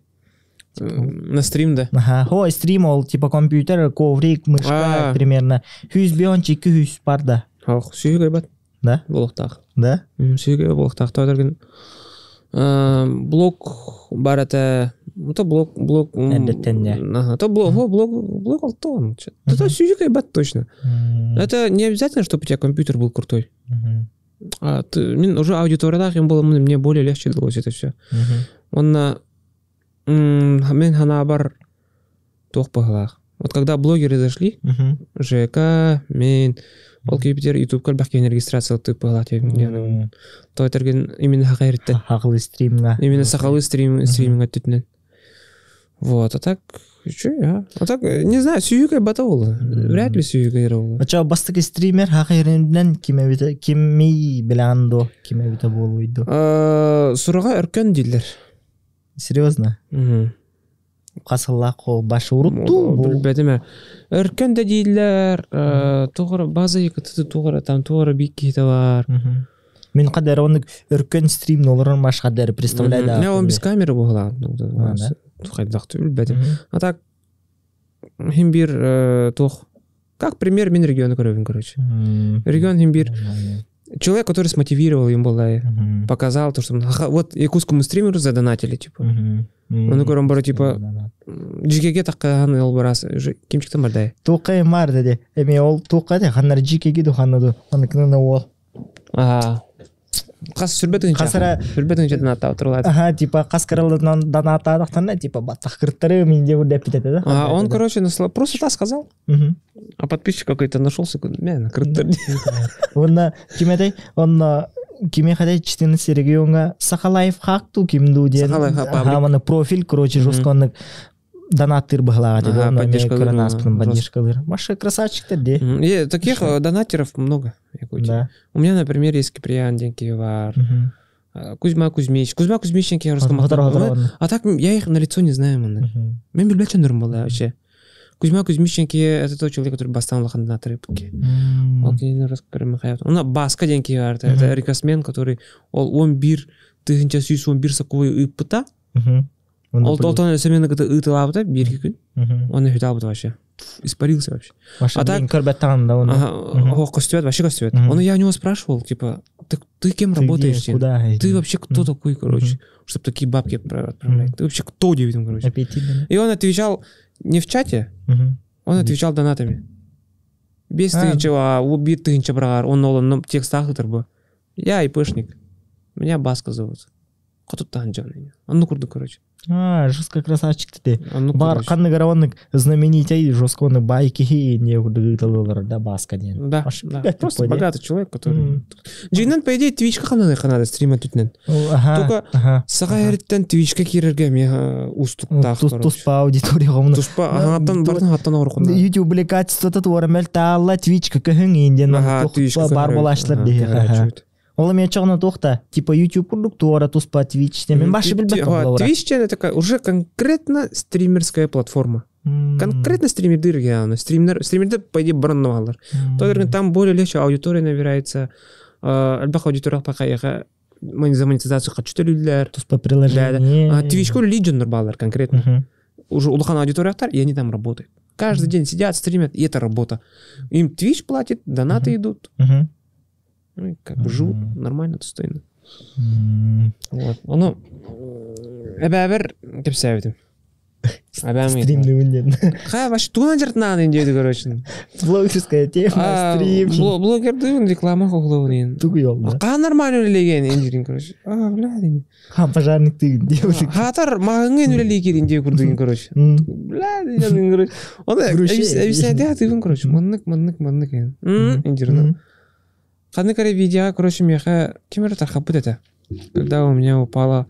На стрим, да? Ага, хо стрим ол типа компьютер, коврик, мышка примерно 100-200 бар да. Ох, сүйгөй бат. Да? Болохтак. Да? Сүйгөй болохтак. Тадыргын блок бар это, это блок. Ага, это блок алтон. Это сүйгөй бат точно. Это не обязательно, чтобы у тебя компьютер был крутой. Уже аудиториядах им было, мне более легче далось это все. Он мен хана бар тох паглах. Вот когда блогеры зашли, ЖК, мен, ол кейптер YouTube кальбахкен регистрация ты паглах. То это именно хакайритте. Хакылы стримга. Именно сахалы стриминга түтінен. Вот, а так... Что я? А так, не знаю, сүйгөй бата болду. Вряд ли сүйгөй болду. Ача бастык стример хакайренден кими биландо, кими бита болуйду. Сурага өркөн дилер. Серьезно? Касылла кол башы урутту. Билбедим. Өркөн да дилер, тогора база екаты тогора там тогора бикки бар. Мен кадар оны өркөн стрим нолорун башкадар представляйда. Не, он без камеры болгала. Хайдакту билбедим. А так химбир тох. Как пример мен региона көрөбүн, короче. Регион химбир. Человек, который смотивировал им было, показал то, что вот якутскому стримеру задонатили, типа. Он говорит, он типа жикеге таккан элбарас уже кимчиктен бардай. Токай мар деди. Эми ол токай ханар жикеге духанады. Аныкына ол. Ага. Кас сүрбетин донатта отурулат. Ага, типа каскарылдан донатта дактан, типа баттакырттары менде деп кетеди да. А он, короче, просто так сказал. А подписчик какой-то нашелся, мен кырттыр. Онна кимедей, онна киме хадай 14 регионга Сахалаев хакту кимду ден. Ага, мана профиль, короче, жестконнык донаттыр бахлага деди. Ага, поддержкалар. Маша красавчиктер де. Таких донатеров много. Да. У меня, например, есть Киприан Денкивар, Кузьма Кузьмич. Кузьма Кузьмич я рассказал. А так я их на лицо не знаю, man. Мен билбет чандырым была вообще. Кузьма Кузьмиченки это тот человек, который бастан лахан на трипке. Он баска Денкивар, это рекордсмен, который он бир, ты сейчас он бир саковый ипта. Он семена как-то италабта бирки. Он не видал вообще. Испарился вообще. А так карбатан, да он. Ага, костюм, вообще костюм. Он я у него спрашивал, типа, ты кем работаешь? Ты вообще кто такой, короче, чтобы такие бабки отправлять? Ты вообще кто, девятым, короче? И он отвечал не в чате, он отвечал донатами. Без тысячи, а убит тысяча брагар, он на текстах бы. Я ИПшник. Меня Баска зовут. Кто-то там, он ну курду, короче. Жестко красавчик ты. Бар короче. қанны қараванның знаменитый жестконы байки не удалылар да баска ден. Да, просто богатый человек, который... Жигнан, по идее, твичка қанады стрима түтінен. Только саға әріттен твичка керерге меға устуқтақ. Туспа аудитория ғомына. Туспа, ағаттан бардың аттан ауырқында. YouTube біле качествоты туарамел таалла твичка көхің енден бар болашылар дейі. Ол мен чағына тоқта, типа YouTube күрдік туара туспа Twitch, мен башы білбек болуыра. Twitch это такая уже конкретно стримерская платформа. Конкретно стримерді регионы. Стримерді, по идее, бұрынны бағалар. Там более легче аудитория набирается. Әлбақ аудитория пақайға за монетизацию қачуты лүлілер. Туспа приложение. Twitch-ку легионер бағалар конкретно. Уже улахан аудиторияқтар, и они там работают. Каждый день сидят, стримят, и это работа. Им Twitch платит, донаты идут. Ну, как бы живут нормально, достойно. Вот. Оно... Әбәбір кеп сәуітім. Стримный унден. Ха, вообще туна жертнаны индейді, короче. Блогерская тема, стрим. Блогерді реклама қоғылауын. Туғы елді. Қа нормально өлелеген индейдің, короче. Бля, дейін. Ха, пожарник тыгын деудің. Хатар мағыңын өлелеген индей күрдігін, короче. Бля, дейін, короче. Оны әбісәді атығын, короче. Маннык. Индейдің. Қадны қарай видео, короче, меха кемері тархапыт это. Когда у меня упало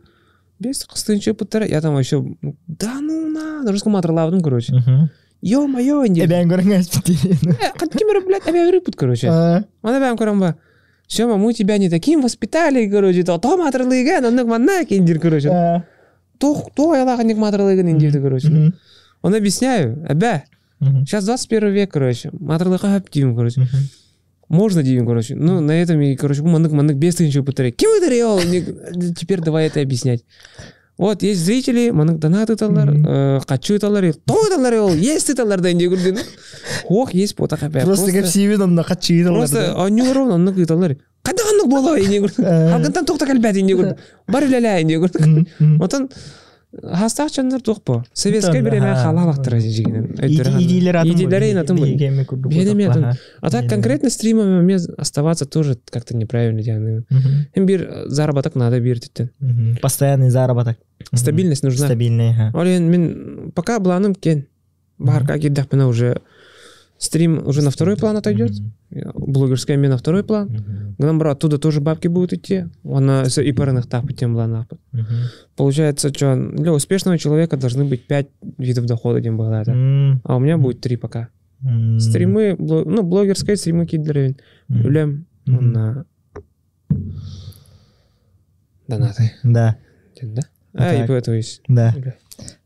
5 қыстыншы пыттары, я там еще, да ну на русском отралавдым, короче. Ё-моё, инде. Әбән көрің әспеттерін. Қад кемері, блядь, әбән пыт, короче. Оны әбән көрім ба. Сёма, мы тебя не таким воспитали, короче, то матралыган, аннык маннак, индир, короче. То айлағанник матралыган, индирді, короче. Он объясняю, әбә, сейчас 21 век, короче, матралыға әптейім, короче. Можно делать, короче. Ну, на этом, и, короче, маннык без тысячи путарей. Кем это реал? Теперь давай это объяснять. Вот, есть зрители, маннык донаты талар, качу талар, то талар реал, есть талар, да, не говорю. Ох, есть потах опять. Просто как все видно на качу талар. Просто, они ровно, аннык талар. Когда аннык было, я не говорю. Алгантан тоқта кальбят, я не говорю. Бар ля-ля, я не говорю. Вот он... Хастақ чандар тоқ по. Советская время халалақтыра жегенен. Идейлері инатын бұл. Бедеметін. А так конкретно стримами оставаться тоже как-то неправильно делаем. Бир заработок надо биртеттен. Постоянный заработок. Стабильность нужна. Стабильная. Мен пока бланым кен. Бахарка кеддах мена уже стрим уже на второй план отойдет. Блогерская мне на второй план. Гнамбра оттуда тоже бабки будут идти. Она и парных тапы тем бланах. Получается, что для успешного человека должны быть 5 видов дохода, тем было это. А у меня будет 3 пока. Стримы, ну, блогерская стримы киддеревин. Люлем на донаты. Да. Да? И поэтому есть. Да.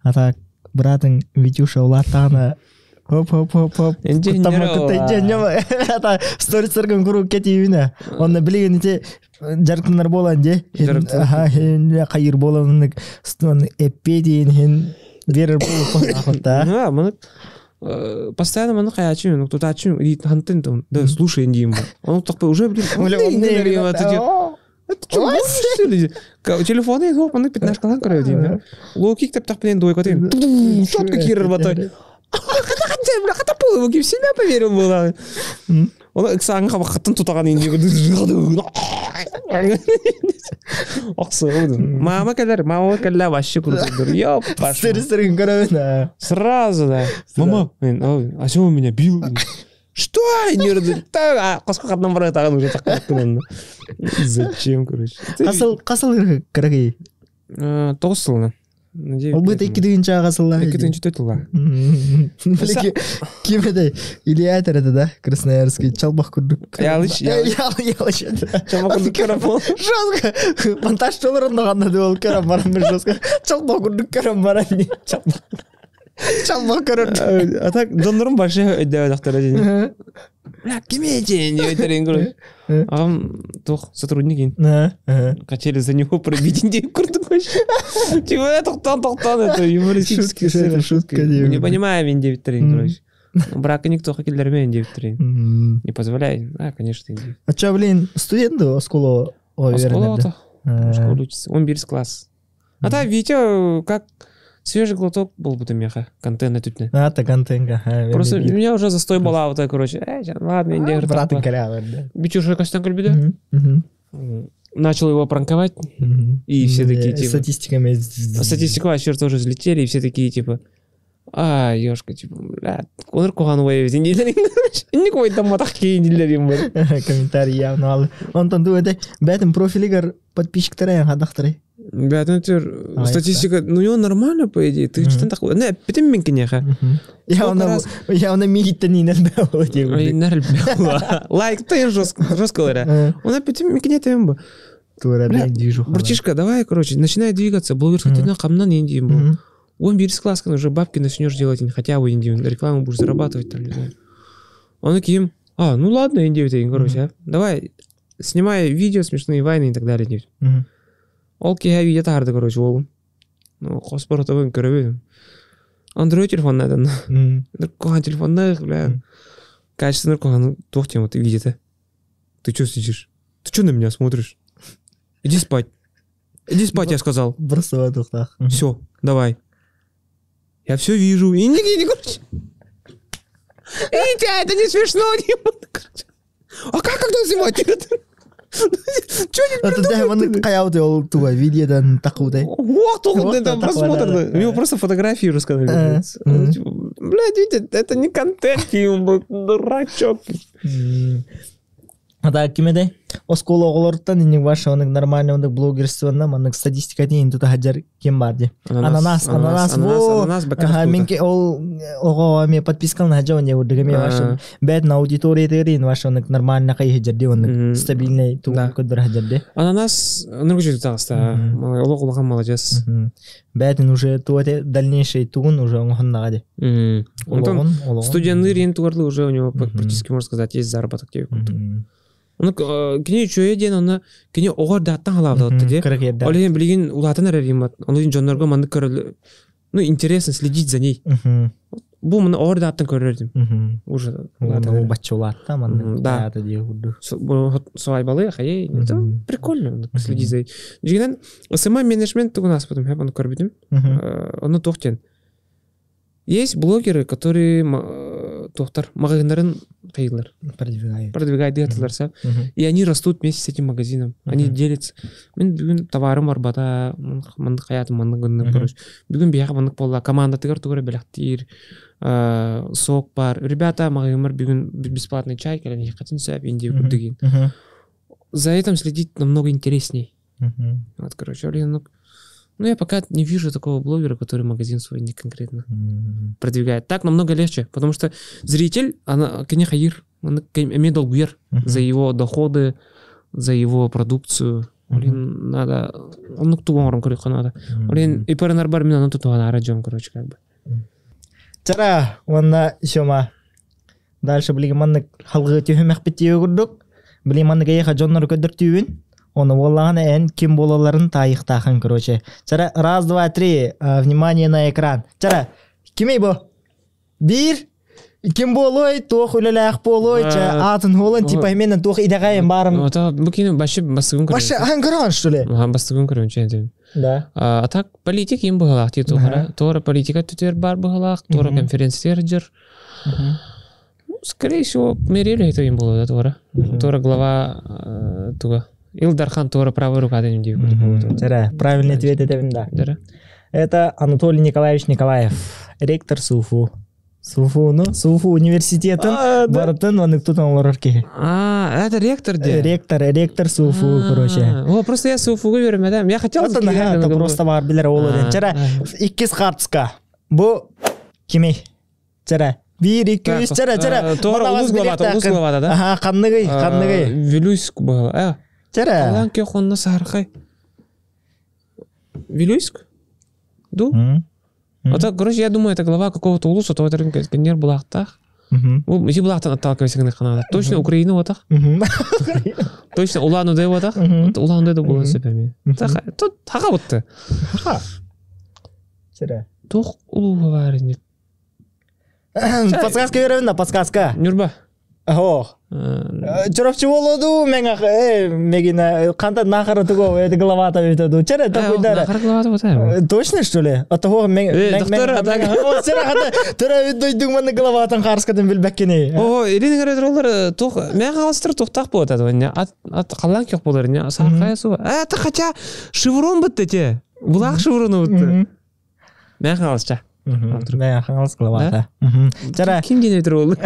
А так, братың Витюша улаттағына Хоп. Это сторицерген куру кетиюна. Онна билеген ите жаркындар болан де. Кайыр боланын эппедин хен берер болу. Маны постоянно маны каячым, кто-то ачым, и хантын там, да, слушай индим. Он так уже, блин, телефоны есть, маны 15 калан корой дейм. Лоукик тап блин дойка дейм. Шотка кирер батай. Хата пол его в себя поверил было. Он ксаң хабахтын тутаган инде. Оксо. Мама калла вообще круто. Ёп, стерин коровина. Сразу, да. Мама, а что он меня бил? Что? Қасқа қатынан бара тағын уже таққан. Зачем, короче? Қасыл қарағай? 9 жылынан. Ол бұйта 2-інші ағасылла. 2-інші төтілла. Кемеді Ильятер еді да, Красноярский, чалбақ күрдік. Ялыш. Чалбақ күрдік көрім бол. Жозға. Монтаж жолырында қанда де ол көрім барам бір жозға. Чалбақ күрдік көрім барам. Чалбақ көрім. А так, донорым большой өйдәу дақтар әден. Бля, кемейте, не өйтерен көрі. Ағам тоқ сотрудник ен. Хотели за него пробить индей күрдік вообще. Типа, тоқтан, это юмористический шутка. Не понимаем индей витрин, короче. Брака никто хакелерме индей витрин. Не позволяй. Конечно, индей. А че, блин, студенты Осколова? Осколова-то. Школу учится. Он бирс класс. А так, Витя, как... Свежий глоток был бы меха, контент этутне. Это контент, просто у меня уже застой была вот такая, короче. Ладно, индей. Братың калявы, да. Битюша костян кальбида? начал его пранковать, и все такие, типа... Статистика вообще тоже взлетели, и все такие, типа... Ёшка, типа, блядь, коныр куған ой өзін дейлерін, не қойдан матақ кейін дейлерін бар. Комментарий явно алды. Онтан дуэде, бәтін профилигар подписчиктары ян қадақтыры. Бәтін өтер, статистика, ну его нормально, по идее, ты что-то такое, не, бітім мен кенеха. Явно мигиттен инен бәуі деу. Инер бәуі, лайк-то жестко лара. Она бітім мен кенетем ба. Братишка, давай, короче, начинай двигаться, блогерский тена камнан ендейм был. Он берет класс, уже бабки начнешь делать, хотя бы инди, рекламу будешь зарабатывать, там, не знаю. Он таким, ну ладно, инди, короче, давай, снимай видео, смешные вайны и так далее. Ол кега видео тарды, короче, ол. Ну, хоспортовым көрөбөдүм. Android телефон надан. Куган телефонда, бля. Качественный куган тохтем вот видит. Ты что сидишь? Ты что на меня смотришь? Иди спать. Иди спать, я сказал. Бросова тухтах. Все, давай. Я все вижу. И не короче. Это не смешно. А как когда снимать? Чё не придумал? Это он каяуты ол туа видеодан такудай. Вот он там просмотр. У него просто фотографии рассказали. Блядь, видите, это не контент, дурачок. Ада кимеде? Оскола оголорттан инник баша онык нормально онык блогерствонда манык статистика дейин тута хаджар кем барди. Ананас бо. Менке ол ого ме подпискална хаджа оне урдыгаме баша. Бэт на аудитория дейин баша онык нормально кай хаджарди онык стабильный тугун көдөр хаджарди. Ананас ныргучу тагыста. Ологолган молодец. Бэтин уже туате дальнейший тугун уже онгоннагади. Он студенный рин тугарлы уже у него практически можно сказать есть заработок тебе. Он кене чөе ден оны кене огор даттан халавды отты де. Олеген билген улатын әрәримат. Оның жонларға манды көрілі. Ну, интересно следить за ней. Бұл мұны огор даттан көрілердім. Уже. Ол батчы улатта манды. Да. Солай балы, хай. Это прикольно следить за ней. Жегенен, сама менеджмент тугу нас потом, я оны көрбедім. Оны тоқтен. Есть блогеры, которые тохтар магазинарын кайылар. Продвигают директорлар. И они растут вместе с этим магазином. Они делятся. Мен бүгін товарым бар бата, мандық хаятым мандық гүннің көріш. Бүгін бияғы мандық болла. Команда тігір тугыры беляқтир, сок бар. Ребята, магазинмар бүгін бесплатный чай, кәлін еқатын сөп, инде күрдігін. За этим следить намного интересней. Вот, короче, ну, я пока не вижу такого блогера, который магазин свой не конкретно продвигает. Так намного легче, потому что зритель, она, конечно, имеет долгуер за его доходы, за его продукцию. Надо, он тугором короче надо. И паренар бар меня на тутуана раджом, короче, как бы. Чара, ванна шома. Дальше блин манны халгы тюхемек битиё гурдук. Блин манны гайха жоннор көдөртүүн. Оны воллағаны ән кем болаларын тайықтақын, короче. Чара, раз, два, три, внимание на экран. Чара, кемей бо? Бир, кем болой, тоқ үліләқ болой, атын холын, типа менен тоқ идағайын барым. Бұл кені башы бастығын көрін. Башы ан көрін, что ли? Бастығын көрін, чәйден. Да. А так, политик ем бұғалақ, тей тоғыра. Тоғыра политика түтер бар бұғалақ, тоғыра конференциялар жыр. Скорее всего, мерелі это ем болу, да, тоғыра. Тоғыра глава туға. Илдархан Тора правая рука денег. Правильный ответ это да. Это Анатолий Николаевич Николаев, ректор СУФУ. СУФУ университетом бартын он кто-то лорарки. Это ректор где? Ректор СУФУ, короче. О, просто я СУФУ говорю, мадам. Я хотел это просто бар билер олоден. Чара, иккис картска. Бу кимей. Чара. Бир, икки, чара. Тора улус главада, да? Ага, канныгай. Вилюйск был. Чара. Аланке хонна сархай. Вилюйск? Ду? А так, короче, я думаю, это глава какого-то улуса, то это рынка Булахтах. Ну, если Булахтан отталкивайся к Канада. Точно Украина вот так? Точно Улан-Удэ вот так? Улан-Удэ было себе. Тут хаха вот ты. Хаха. Чара. Тух улугаварник. Подсказка веревна, подсказка. Нюрба. О, Чурапчы болоду мегина канта нахара туго это головата өтөдү. Чара такойдар. Нахар головата вот. Точно что ли? Атого доктор так. Тора өйдөйдүң мен головатын карскадан билбеккени. О, ирин роллар тох мен калыстыр токтак болот аны. Ат калан кеп болор не? Саркая су. Та хотя шеврон битте те. Булак шеврону битте. Мен калысча. Мен калыс головата. Чара ким денедир болду?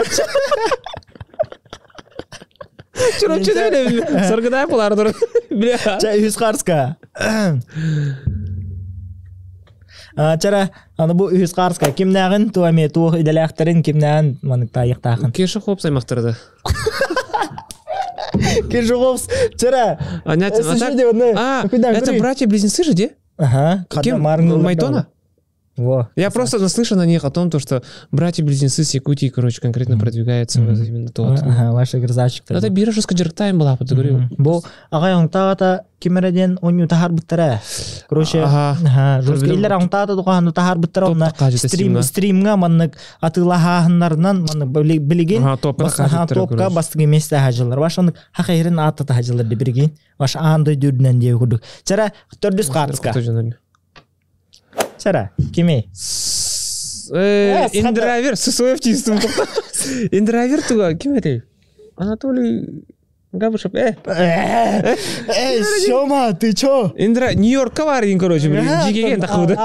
Чурапчы деле саргыдай булардыр. Бля. Ча үз карска. Чара аны бу үз карска кимнагын туаме туох иделактерин кимнагын манык тайыктакын. Кеше хоп саймактырды. Кежуговс. Чара. Это братья-близнецы же, где? Ага. Кем? Майтона? Во. Я просто наслышан о них, о том, что братья-близнецы с Якутии, короче, конкретно продвигаются именно то. Ага, ваши грызачек. Это биржа скаджертайм была, вот говорю. Бо, ага, он тата кимереден оню тахар биттара. Короче, ага, журскейлер он тата духану тахар биттара онна стримга маннык атылахахыннарынан маннык билеген. Топка бастыгы месте хажылар. Ваш оннык хакайрын атата хажылар дебирген. Ваш андай дүрдінен деу күрдік. Чара, төрдіс қатыска. Чара, кеме? Интровер, Сысоев чистым. Интровер туга, кеме? Анатолий Габышев. Сёма, ты чё? Нью-Йоркка барин, короче, жигеген тахуды.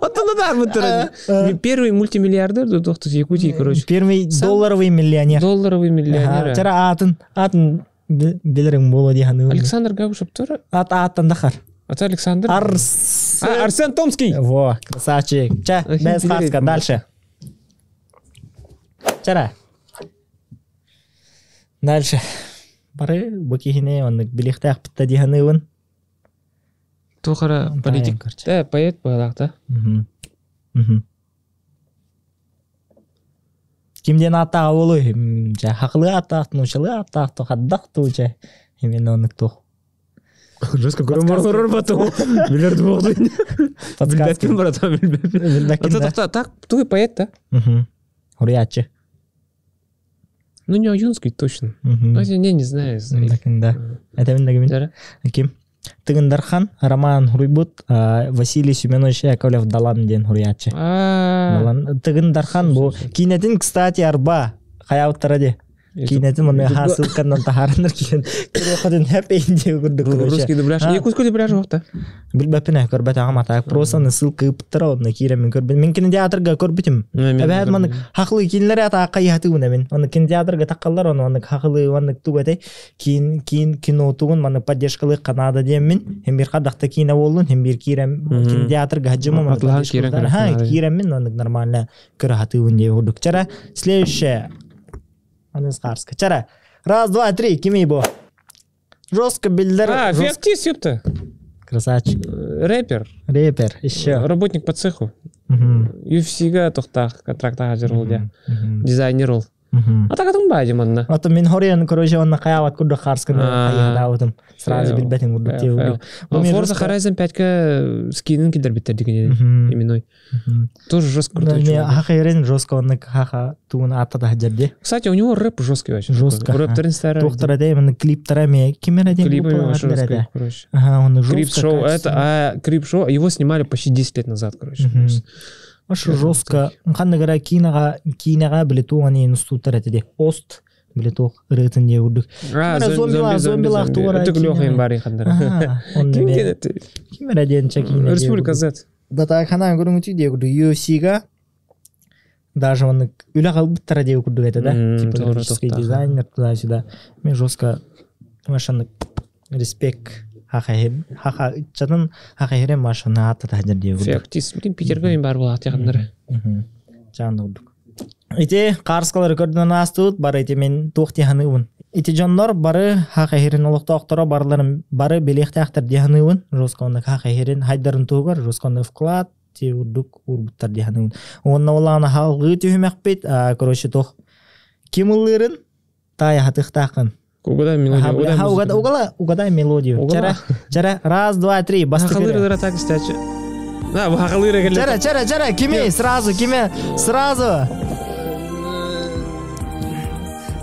Оттан да армыттыр. Первый мультимиллиардер до тохты Якутии, короче. Первый долларовый миллионер. Долларовый миллионер. Чара атын билерин боло диханы. Александр Габышев тоже? Аттан дахар. Это Александр? Арсен Томский. Во, красавчик. Ча, без хаска, дальше. Чара. Дальше. Бары букихине, он билихтах питта диханывын. Тухара политик. Да, поэт байлақ да. Кимден аттаға болу? Хақлы аттақ, нушылы аттақ, тоқаддақ туыча. Именно онық тоқ. Жестко көрім бату. Билерді болду. Билбәкпен барата, билбәкпен. Так, туй поэт, да? Хуриятчы. Ну, не Аюнский точно. Не знаю. Да. Это мен Ким? Тыгындархан, Роман Хуруйбут, Василий Семенович Яковлев Далан ден хуриятчы. Тыгындархан бұл. Кейнетін, кстати, арба. Хаяуттара Кинетин мына хасылкандан тахарыныр киен. Кирохатын хеп эйнде көрдүк. Русский дубляж. Якутский дубляж жокта. Билбепине көрбөт агам атак. Просто ссылка ыптыра оны киремен көрбөт. Мен кинотеатрга көрбөтүм. Эбет маны хаклы кинелер атакка ятыгын мен. Оны кинотеатрга таккаллар оны хаклы оны тугате. Кино тугун маны поддержкалык Канада демен. Hem bir kadakta kine болдун, hem bir kirem кинотеатрга хаджымы. Ха, киремен оны нормально көрөтүгүн деп көрдүк. Чара следующее Анысқарска. Чара. Раз, два, три. Кими бо. Жестко билдер. Феоктист, ёпта. Красавчик. Рэпер. Еще. Работник по цеху. UFC-га тоқтақ контрактаға жүрілді. Дизайнер ол. А так атың бай деманна. Ото мен хориян, короче, онна қаяват күрді қарсканы қайығда өтім. Сразу билбетің күрді теугі. Forza Horizon 5-ка скинін келдер біттер деген именной. Тоже жестко крутой чувак. Хаха ерен жестко онны хаха туын атада хаджарде. Кстати, у него рэп жесткий вообще. Жестко. Рэптерін старый. Тоқтара дей, мене клиптара ме. Кемера дей. Клипы жесткие, короче. Ага, он жестко. Клип-шоу, это, клип-шоу, его снимали почти 10 лет назад, короче. Ашу жестко. Қанды қара кинаға білету аны институттар әтеде. Ост білету ұрытын де үрдік. Зомбилақ туара. Это глёхайын бар еқандар. Кемера дейінші кине. Республика Z. Дата қанан көрің өтей де үрді. UFC-га даже оны үлі қалбыттара де үрдік әті да. Типологический дизайнер туда-сюда. Мен жестко машаны респект. Хаха чатын хахайрем машина атта тажыр деп. Феоктист, блин, Питерге мен бар болат яқындар. Жан үрдік. Ите қарскалар көрден астуыт, бары ите мен тоқ деханығын. Ите жанлар бары хахайрен олықта оқтара бары белекті ақтар деханығын. Жосқанды хахайрен хайдарын туғар, жосқанды вклад те үрдік үрбіттар деханығын. Онна олағына халғы түйімек бет, короче тоқ кемылырын тая хатықтақын. Угадай мелодию. Угадай мелодию. Чара, раз, два, три. Хахалыры так стячи. Да, хахалыры келет. Чара, кеме, сразу.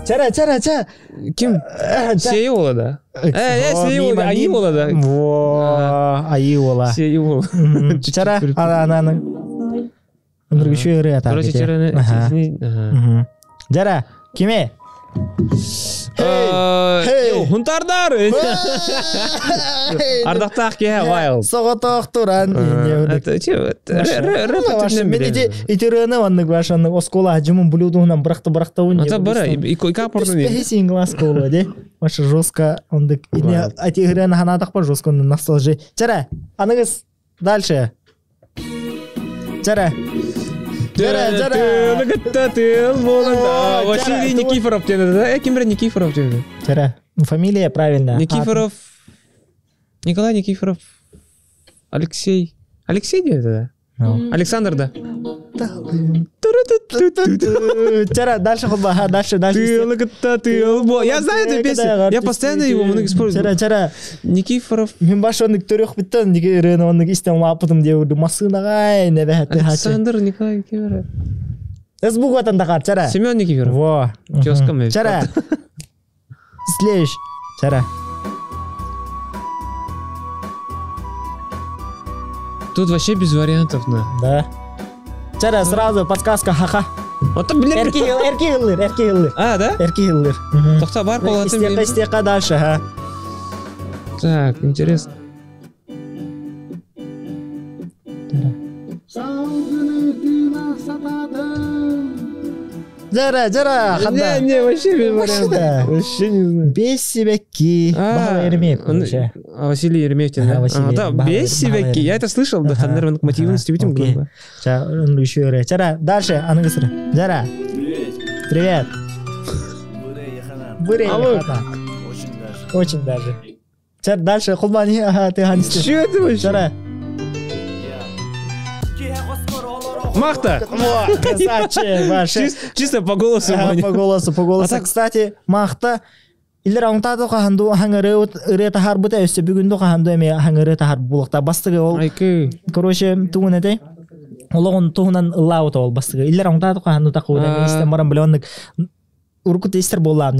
Чара. Ким? Сей ола да. Сей ола, айы ола да. Во, айы ола. Сей ола. Чара, ана. Ындыр күші өрі атар. Короче, чара. Жара, кеме? Хунтардар. Ардақтақ ке, вайл. Соғатақ тұран. Мен итеріні ванны ғашаны оскола ажымын бұлюдуынан бұрақта ойын. Ата бара, ика порны не. Спехисин глаз колы, де? Ваша жестко, ондық. Атигіріні ханатақ па жестко, настал же. Чара, аныңыз, дальше. Чара. Василий Никифоров тебе да? Кимбер Никифоров тебе. Чара. Фамилия правильно. Никифоров. Николай Никифоров. Алексей. Алексей где это, да? Александр, да? Чара, дальше худба, дальше. Я знаю эту песню. Я постоянно его много использую. Чара. Никифоров. Мен башонник төрөк биттен никерен онник истем лапытым деуду масынагай небехте. Александр Николай Никифоров. Эсбук ватандакар, чара. Семен Никифоров. Во. Тёзкам. Чара. Следующий. Чара. Тут вообще без вариантов, на. Да. Чара, сразу подсказка, ха-ха. Вот там, блин. Эркигиллер. А, да? Эркигиллер. Тохта бар колотым. Истека дальше, ха. Так, интересно. Жара, ханда. Не, вообще без вариантов. Вообще не знаю. Бессебекки. Бахала Еремеев, короче. Василий Еремеев, да? Бессебекки. Я это слышал, да, хандар мотивность видим глупо. Чара, дальше, анагасыр. Жара. Привет. Бурей, хата. Очень даже. Чара, дальше, хулмани, ага, ты ганисты. Что это вообще? Чара. Махта! Красавчик, вообще. Чисто по голосу. По голосу. Кстати, Махта. Илер аңтады қаханду аңыры тахар бұта өсі бүгінді қаханду әме аңыры тахар бұлықта. Бастығы ол, короче, туғын әдей. Олығын туғынан ұлауыта ол бастығы. Илер аңтады қаханду тақуыда. Истен барам білі онық уркут истер болам,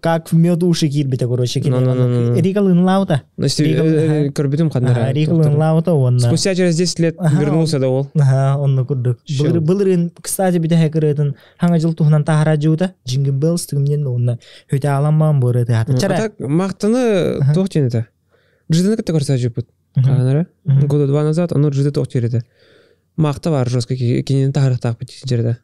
как в мед уши кирбите, короче, Рикалын лаута. Көрбетім қандыра. Рикалын лаута, он. Спустя через 10 лет вернулся да ол. Он күрдік. Бұлырын, кстати, біте хәкіретін, хаңа жыл туғынан тахара жуыта, Jingle Bells түгімнен оны өте аламан бұрыты хаты. Так, мақтаны тоқтен еті. Жидыны кітті көрса жөпіт. Қағанара. Года 2 назад, оны жиды тоқтер еті. Мақта бар, жосқа кенен тағырықтақ бітесін жерді.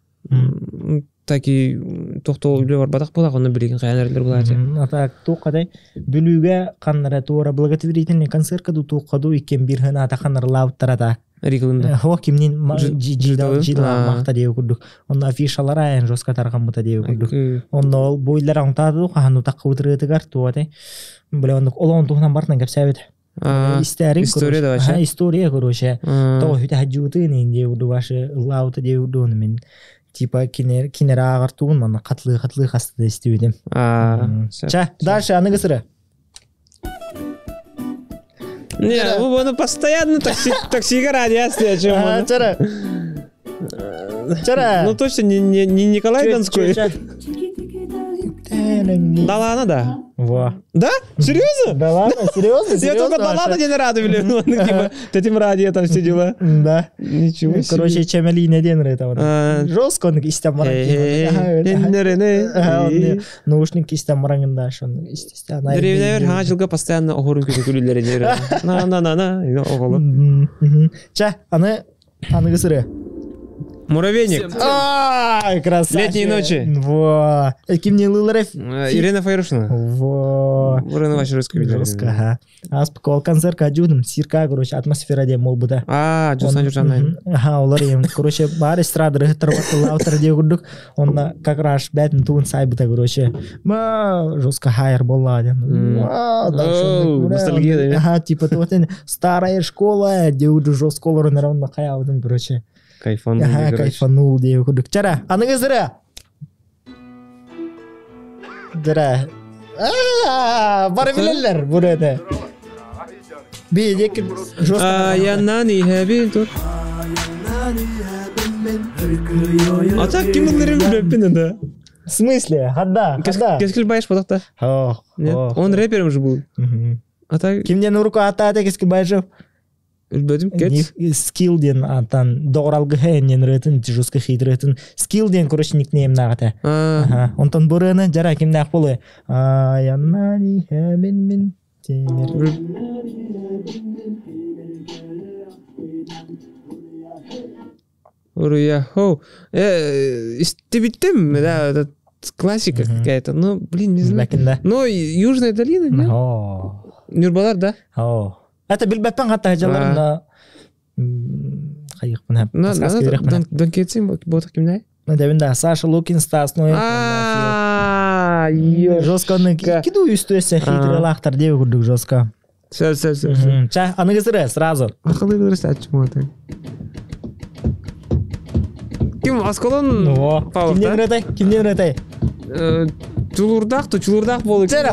Таки тоқтол үлі бар батақ болақ, оны білеген қайанарлар болады. Так, тоққадай, бүліге қаннара туара благотворительный концертқаду тоққаду екен бір ғана атақанар лауыттарада. Рикалында. Хо кемнен жидал мақта деу күрдік. Оны афишалар айын жосқа тарған бұта деу күрдік. Оны ол бойлар аңтады қағану таққа ұтырғытығар туады. Біле ондық олауын туғынан бартынан кәп сәбет. История да вообще. История, короче. Тоғы хүті хаджуытын деуді башы лауыты деуді оны мен типа кинера ағартуын мана қатлы қасты істеудем. Ча, дальше анығысыры. Не, оны постоянно таксиға радиация. Чара. Ну точно не Николай Донской. Далана, да. Во. Да? Серьезно? Да ладно, серьезно? Я только Далана не радовали. Типа, тетим радио там все дела. Да. Ничего себе. Короче, чемели не ден рыта. Жестко он истям марангин. Наушник истям марангин дальше. Деревневер ханчылға постоянно оғырын көте күлілері дері. На. Ча, аны кысыры. Муравейник. Красавчик. Летние ночи. Во. Ким не лыларев? Ирина Файрушина. Во. Ирина ваша русская видео. Жестко, аспекол концерт каджудым, сирка, короче, атмосфера де мол буда. Жусан Жужанайн. Олар ем, короче, бар эстрадыры лаутар де күрдік. Онна как раз бәтін туын сай бұта, короче. Жестко хайр болла. Ностальгия, да? Типа, старая школа, де уже жестко оларын равно қаяудым, короче. Кайфанул. Кайфанул деу күрдік. Чара, аныңызыры? Жара. Бары білелер бұрыды. Бейдек жостық. Аяннан ихәбін тұр. Атақ кемілерім бөппін еді. В смысле? Хадда. Кескилбай шпадакта. Нет, он рэпером же был. Ата Кимден урука ата Кескилбай жеп. Үлбөдүм кет. Скилден антан доғралғы хәйнен ретін, жуска хит ретін. Скилден көріш никнейм нағыта. Онтан бұрыны жара кимнақ болы. Аяннани хәмін мен темір. Уруя, хоу. Истебиттем, да, это классика какая-то. Ну, блин, не знаю. Ну, Южная долина, нет? Нюрбалар, да? Это билбәппен қатта жаларында қайықпын әп. Дан кетсен ботақ кімдай? Дәвінде Саша Лукин Стас Ной. Жосканы киду үсті-өсі хитрелақтар деп көрдік жоска. Все. Ча, анығызыры, сразу. Ақылы көрісті әтчім отай. Кім Асколон? Кімден рәтай? Чулурдақ болу. Чәрі,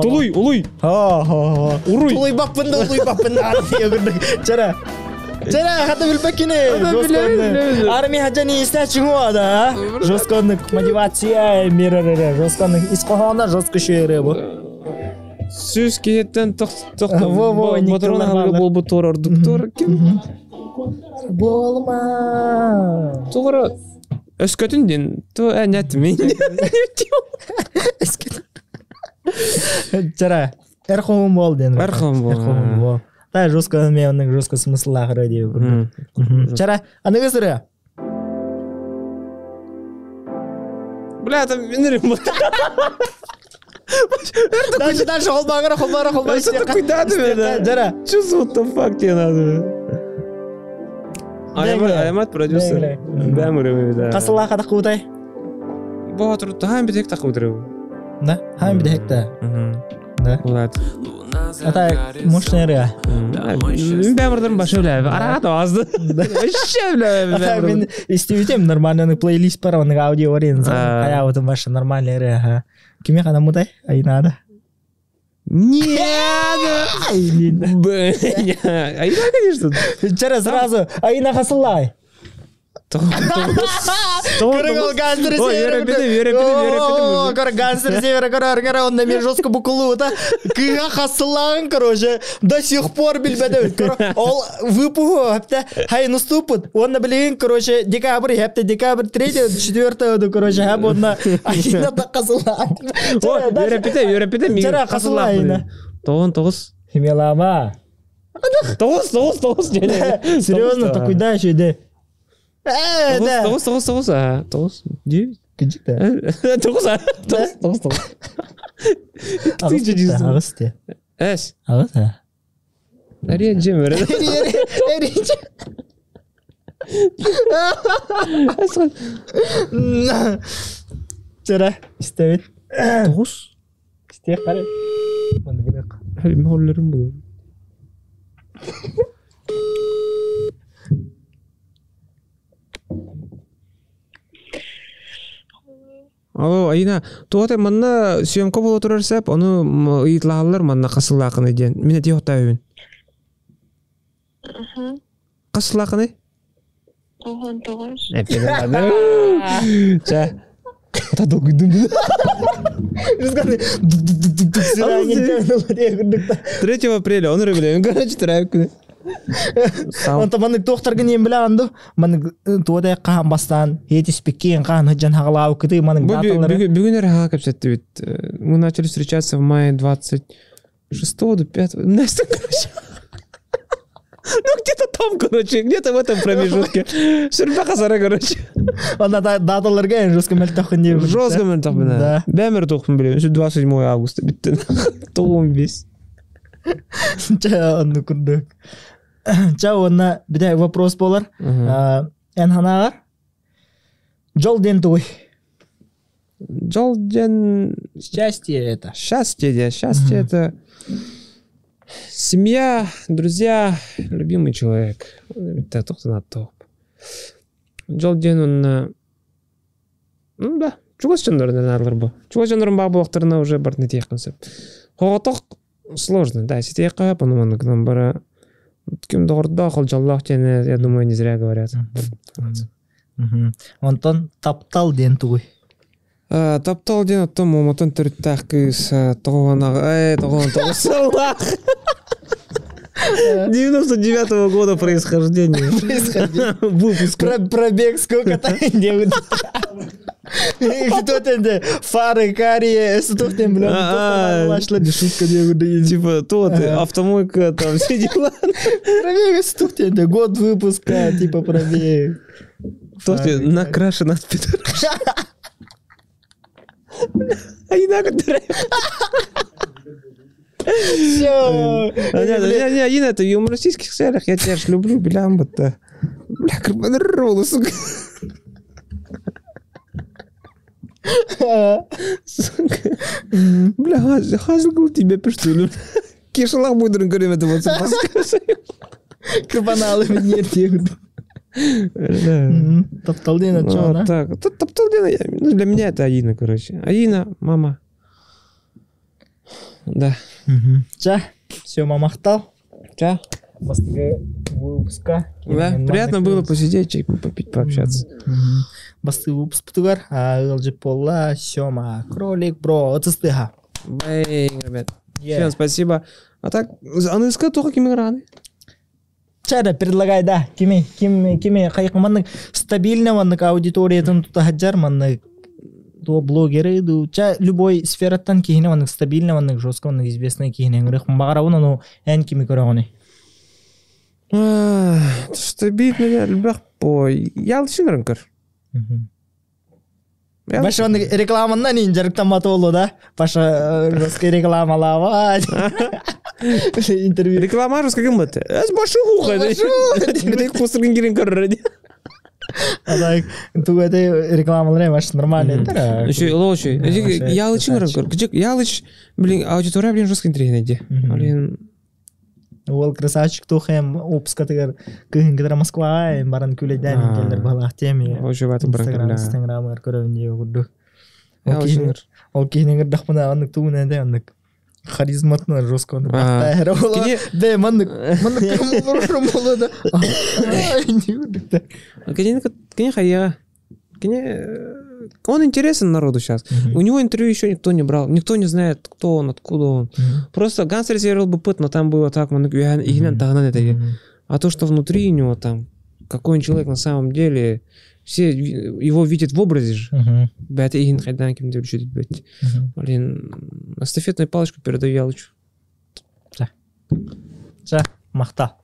Тулуй. Уруй. Тулуй бақпынды. Чәрі, хаты білпәкіне. Армия хаджаны істәчің оада. Жосконның мотивация мерірі. Жосконның исқоғанда жосқы шүйері бұл. Сөз кейеттен батырон ғалғы бол бұт орардық тұр. Кім? Болма. Тұғыры. Өскөтінден, то әнәтімен. Өскөтін. Чара, әрқоғын бол ден. Әрқоғын бол. Та жосқа мен оның жосқа смысыл ақыры деп. Чара, анығызыры? Бля, там менерім бұл. Дальше, холбағыры. Что-то куйдады мен. Чара. Чувствую, what the fuck тебе надо. Аямат продюсер. Бәмірі. Қасылға қадақ қуытай? Батыр, тағайын бідек тақы өтірі. Да, хайын бідек та. Да. Болады. Ата, мощнері. Бәмірдерін башы өләбі. Арағат азды. Башы өләбі. Ата, мен істеуітем нормальный плейлист бар, оның аудио орен. Қая өтім башы нормальнері. Кеме қадам мұтай? Айнады. Нет! Айна, конечно. Чара, сразу. Айна қасылай. Көріңіл гансыр севері. Көр гансыр севері, көр онда мен жосқа бұқылу ұта. Кыға қасылағын, короче, до сих пор білбәді. Ол выпуғу, әпті, хайын ұступыд. Онда білеген, короче, декабрь 3-4, короче, әп онда айна да қасылағын. Верепіте, Чара, қасылай айна. 9. Химелама. 9. Серьезно, то куда еще иди? 9. 9. Küçük de. 9. Ağız diye. Es. Ağız ha. Nereye cem öyle? Çara istemet. 9. İsteye kare. Bana gene. Hadi mahallelerim bu. Алло, Айна, туғатай манна съемка болу тұрарсап, оны ыйытлағалар манна қасылақыны ден. Мене де оқтайын. Қасылақыны? 9. Ча. Тадыл күдім деді. 3 апреля, оны рөбілейін. Короче, тұрайып күні. Онта маны тоқтарға нем біле анды. Маны туғадай қаған бастан, етеспеккен қаған ғыджан хағалау күті. Бүгін әрі хаға көпсетті бет. Мы начали встречаться в мае 26-го, 5-го. Настя, короче. Ну, где-то там, короче, где-то в этом промежутке. Сүрбе қасара, короче. Онда даталарға ең жосқа мәл тоқын дейм. Жосқа мәл тоқын, да. Бәмір тоқын білем. 27 августа бітті. 15. Ча, онды күрдік. Ча, онна біде вопрос болар. Ән ханағар? Жол ден туғай. Жол ден... Счастье это. Счастье это... Семья, друзья, любимый человек. Это тоқтан аттауып. Жол ден онна... Ну да, чуғас жандарынан арлар бұл. Чуғас жандарын бағ бұлақтарына уже бар нетей қынсып. Қоғатық сложно, да, сетей қап, оны к нам бара... Кем доғырда қол жаллақ жені, я думаю, не зря говорят. Онтан таптал ден туғай. Таптал ден оттон момотон түрттәк кыз тоғанағы 99-го года происхождения. Выпуск. Пробег сколько-то. Кто-то енді фары, кария, эстуқтен білем. Ашылады шутка дегуді. Типа тот, автомойка, там все дела. Пробег эстуқтен, год выпуска, типа пробег. Тот накрашен от Петра. Айна который. Все. Не, Айна, это в юмористических целях. Я тебя ж люблю, блямба-то. Бля, карбонаролу, сука. Сука. Бля, хазгул тебе пиштулю. Кешалах будырын көрем это вот. Карбоналы мен ертегуді. Тапталдена, чё, да? Так, Тапталдена, для меня это Аина, короче. Аина, мама. Да. Ча, все, мамахтал. Ча. Бастығы выпуска. Да, приятно было посидеть, чайку попить, пообщаться. Бастығы выпуск бұтығар. Ғылжы Полла, Сёма, Кролик, бро, отыстыға. Бэйн, ребят. Всем спасибо. А так, английская только кимиграны. Чара, предлагай, да, кеме, қайқы манның стабильно манның аудиториятын тұта хаджар манның то блогеры, ча, любой сфераттан кейіне манның стабильно манның жестко манның известный кейіне ғырық бағарауын, но ән кеме көрағыны. Стабильно, любақ бой. Ялышын рынкыр. Баша манның рекламаннан ең жарықтан маты олу, да? Баша жестко рекламалава. Интервью. Реклама жестко кім бәті? Әз башы ғуға. Бәдек қосырғын керен көрір. Так, tu это рекламалар маш нормально. Еще лучше. Ялычын рынкыр. Ялыч, блин, аудитория, блин, жестко интернете. Блин. Ол красавчик тухем опскатыгар кыгынгыдара Москва баран күледен келдер балақ теме. Ошо батып баран. Инстаграмдар көрөндө гурду. Ол кейингер дахмана аннык туунеде аннык харизматна жестко бактайра боло. Де маннык кым болду. Кене хая. Он интересен народу сейчас. У него интервью еще никто не брал. Никто не знает, кто он, откуда он. Просто Гансер сериал бы пыт, но там было так, а то, что внутри у него там, какой он человек на самом деле, все его видят в образе же. Блин, эстафетную палочку передаю Ялычу. Махта.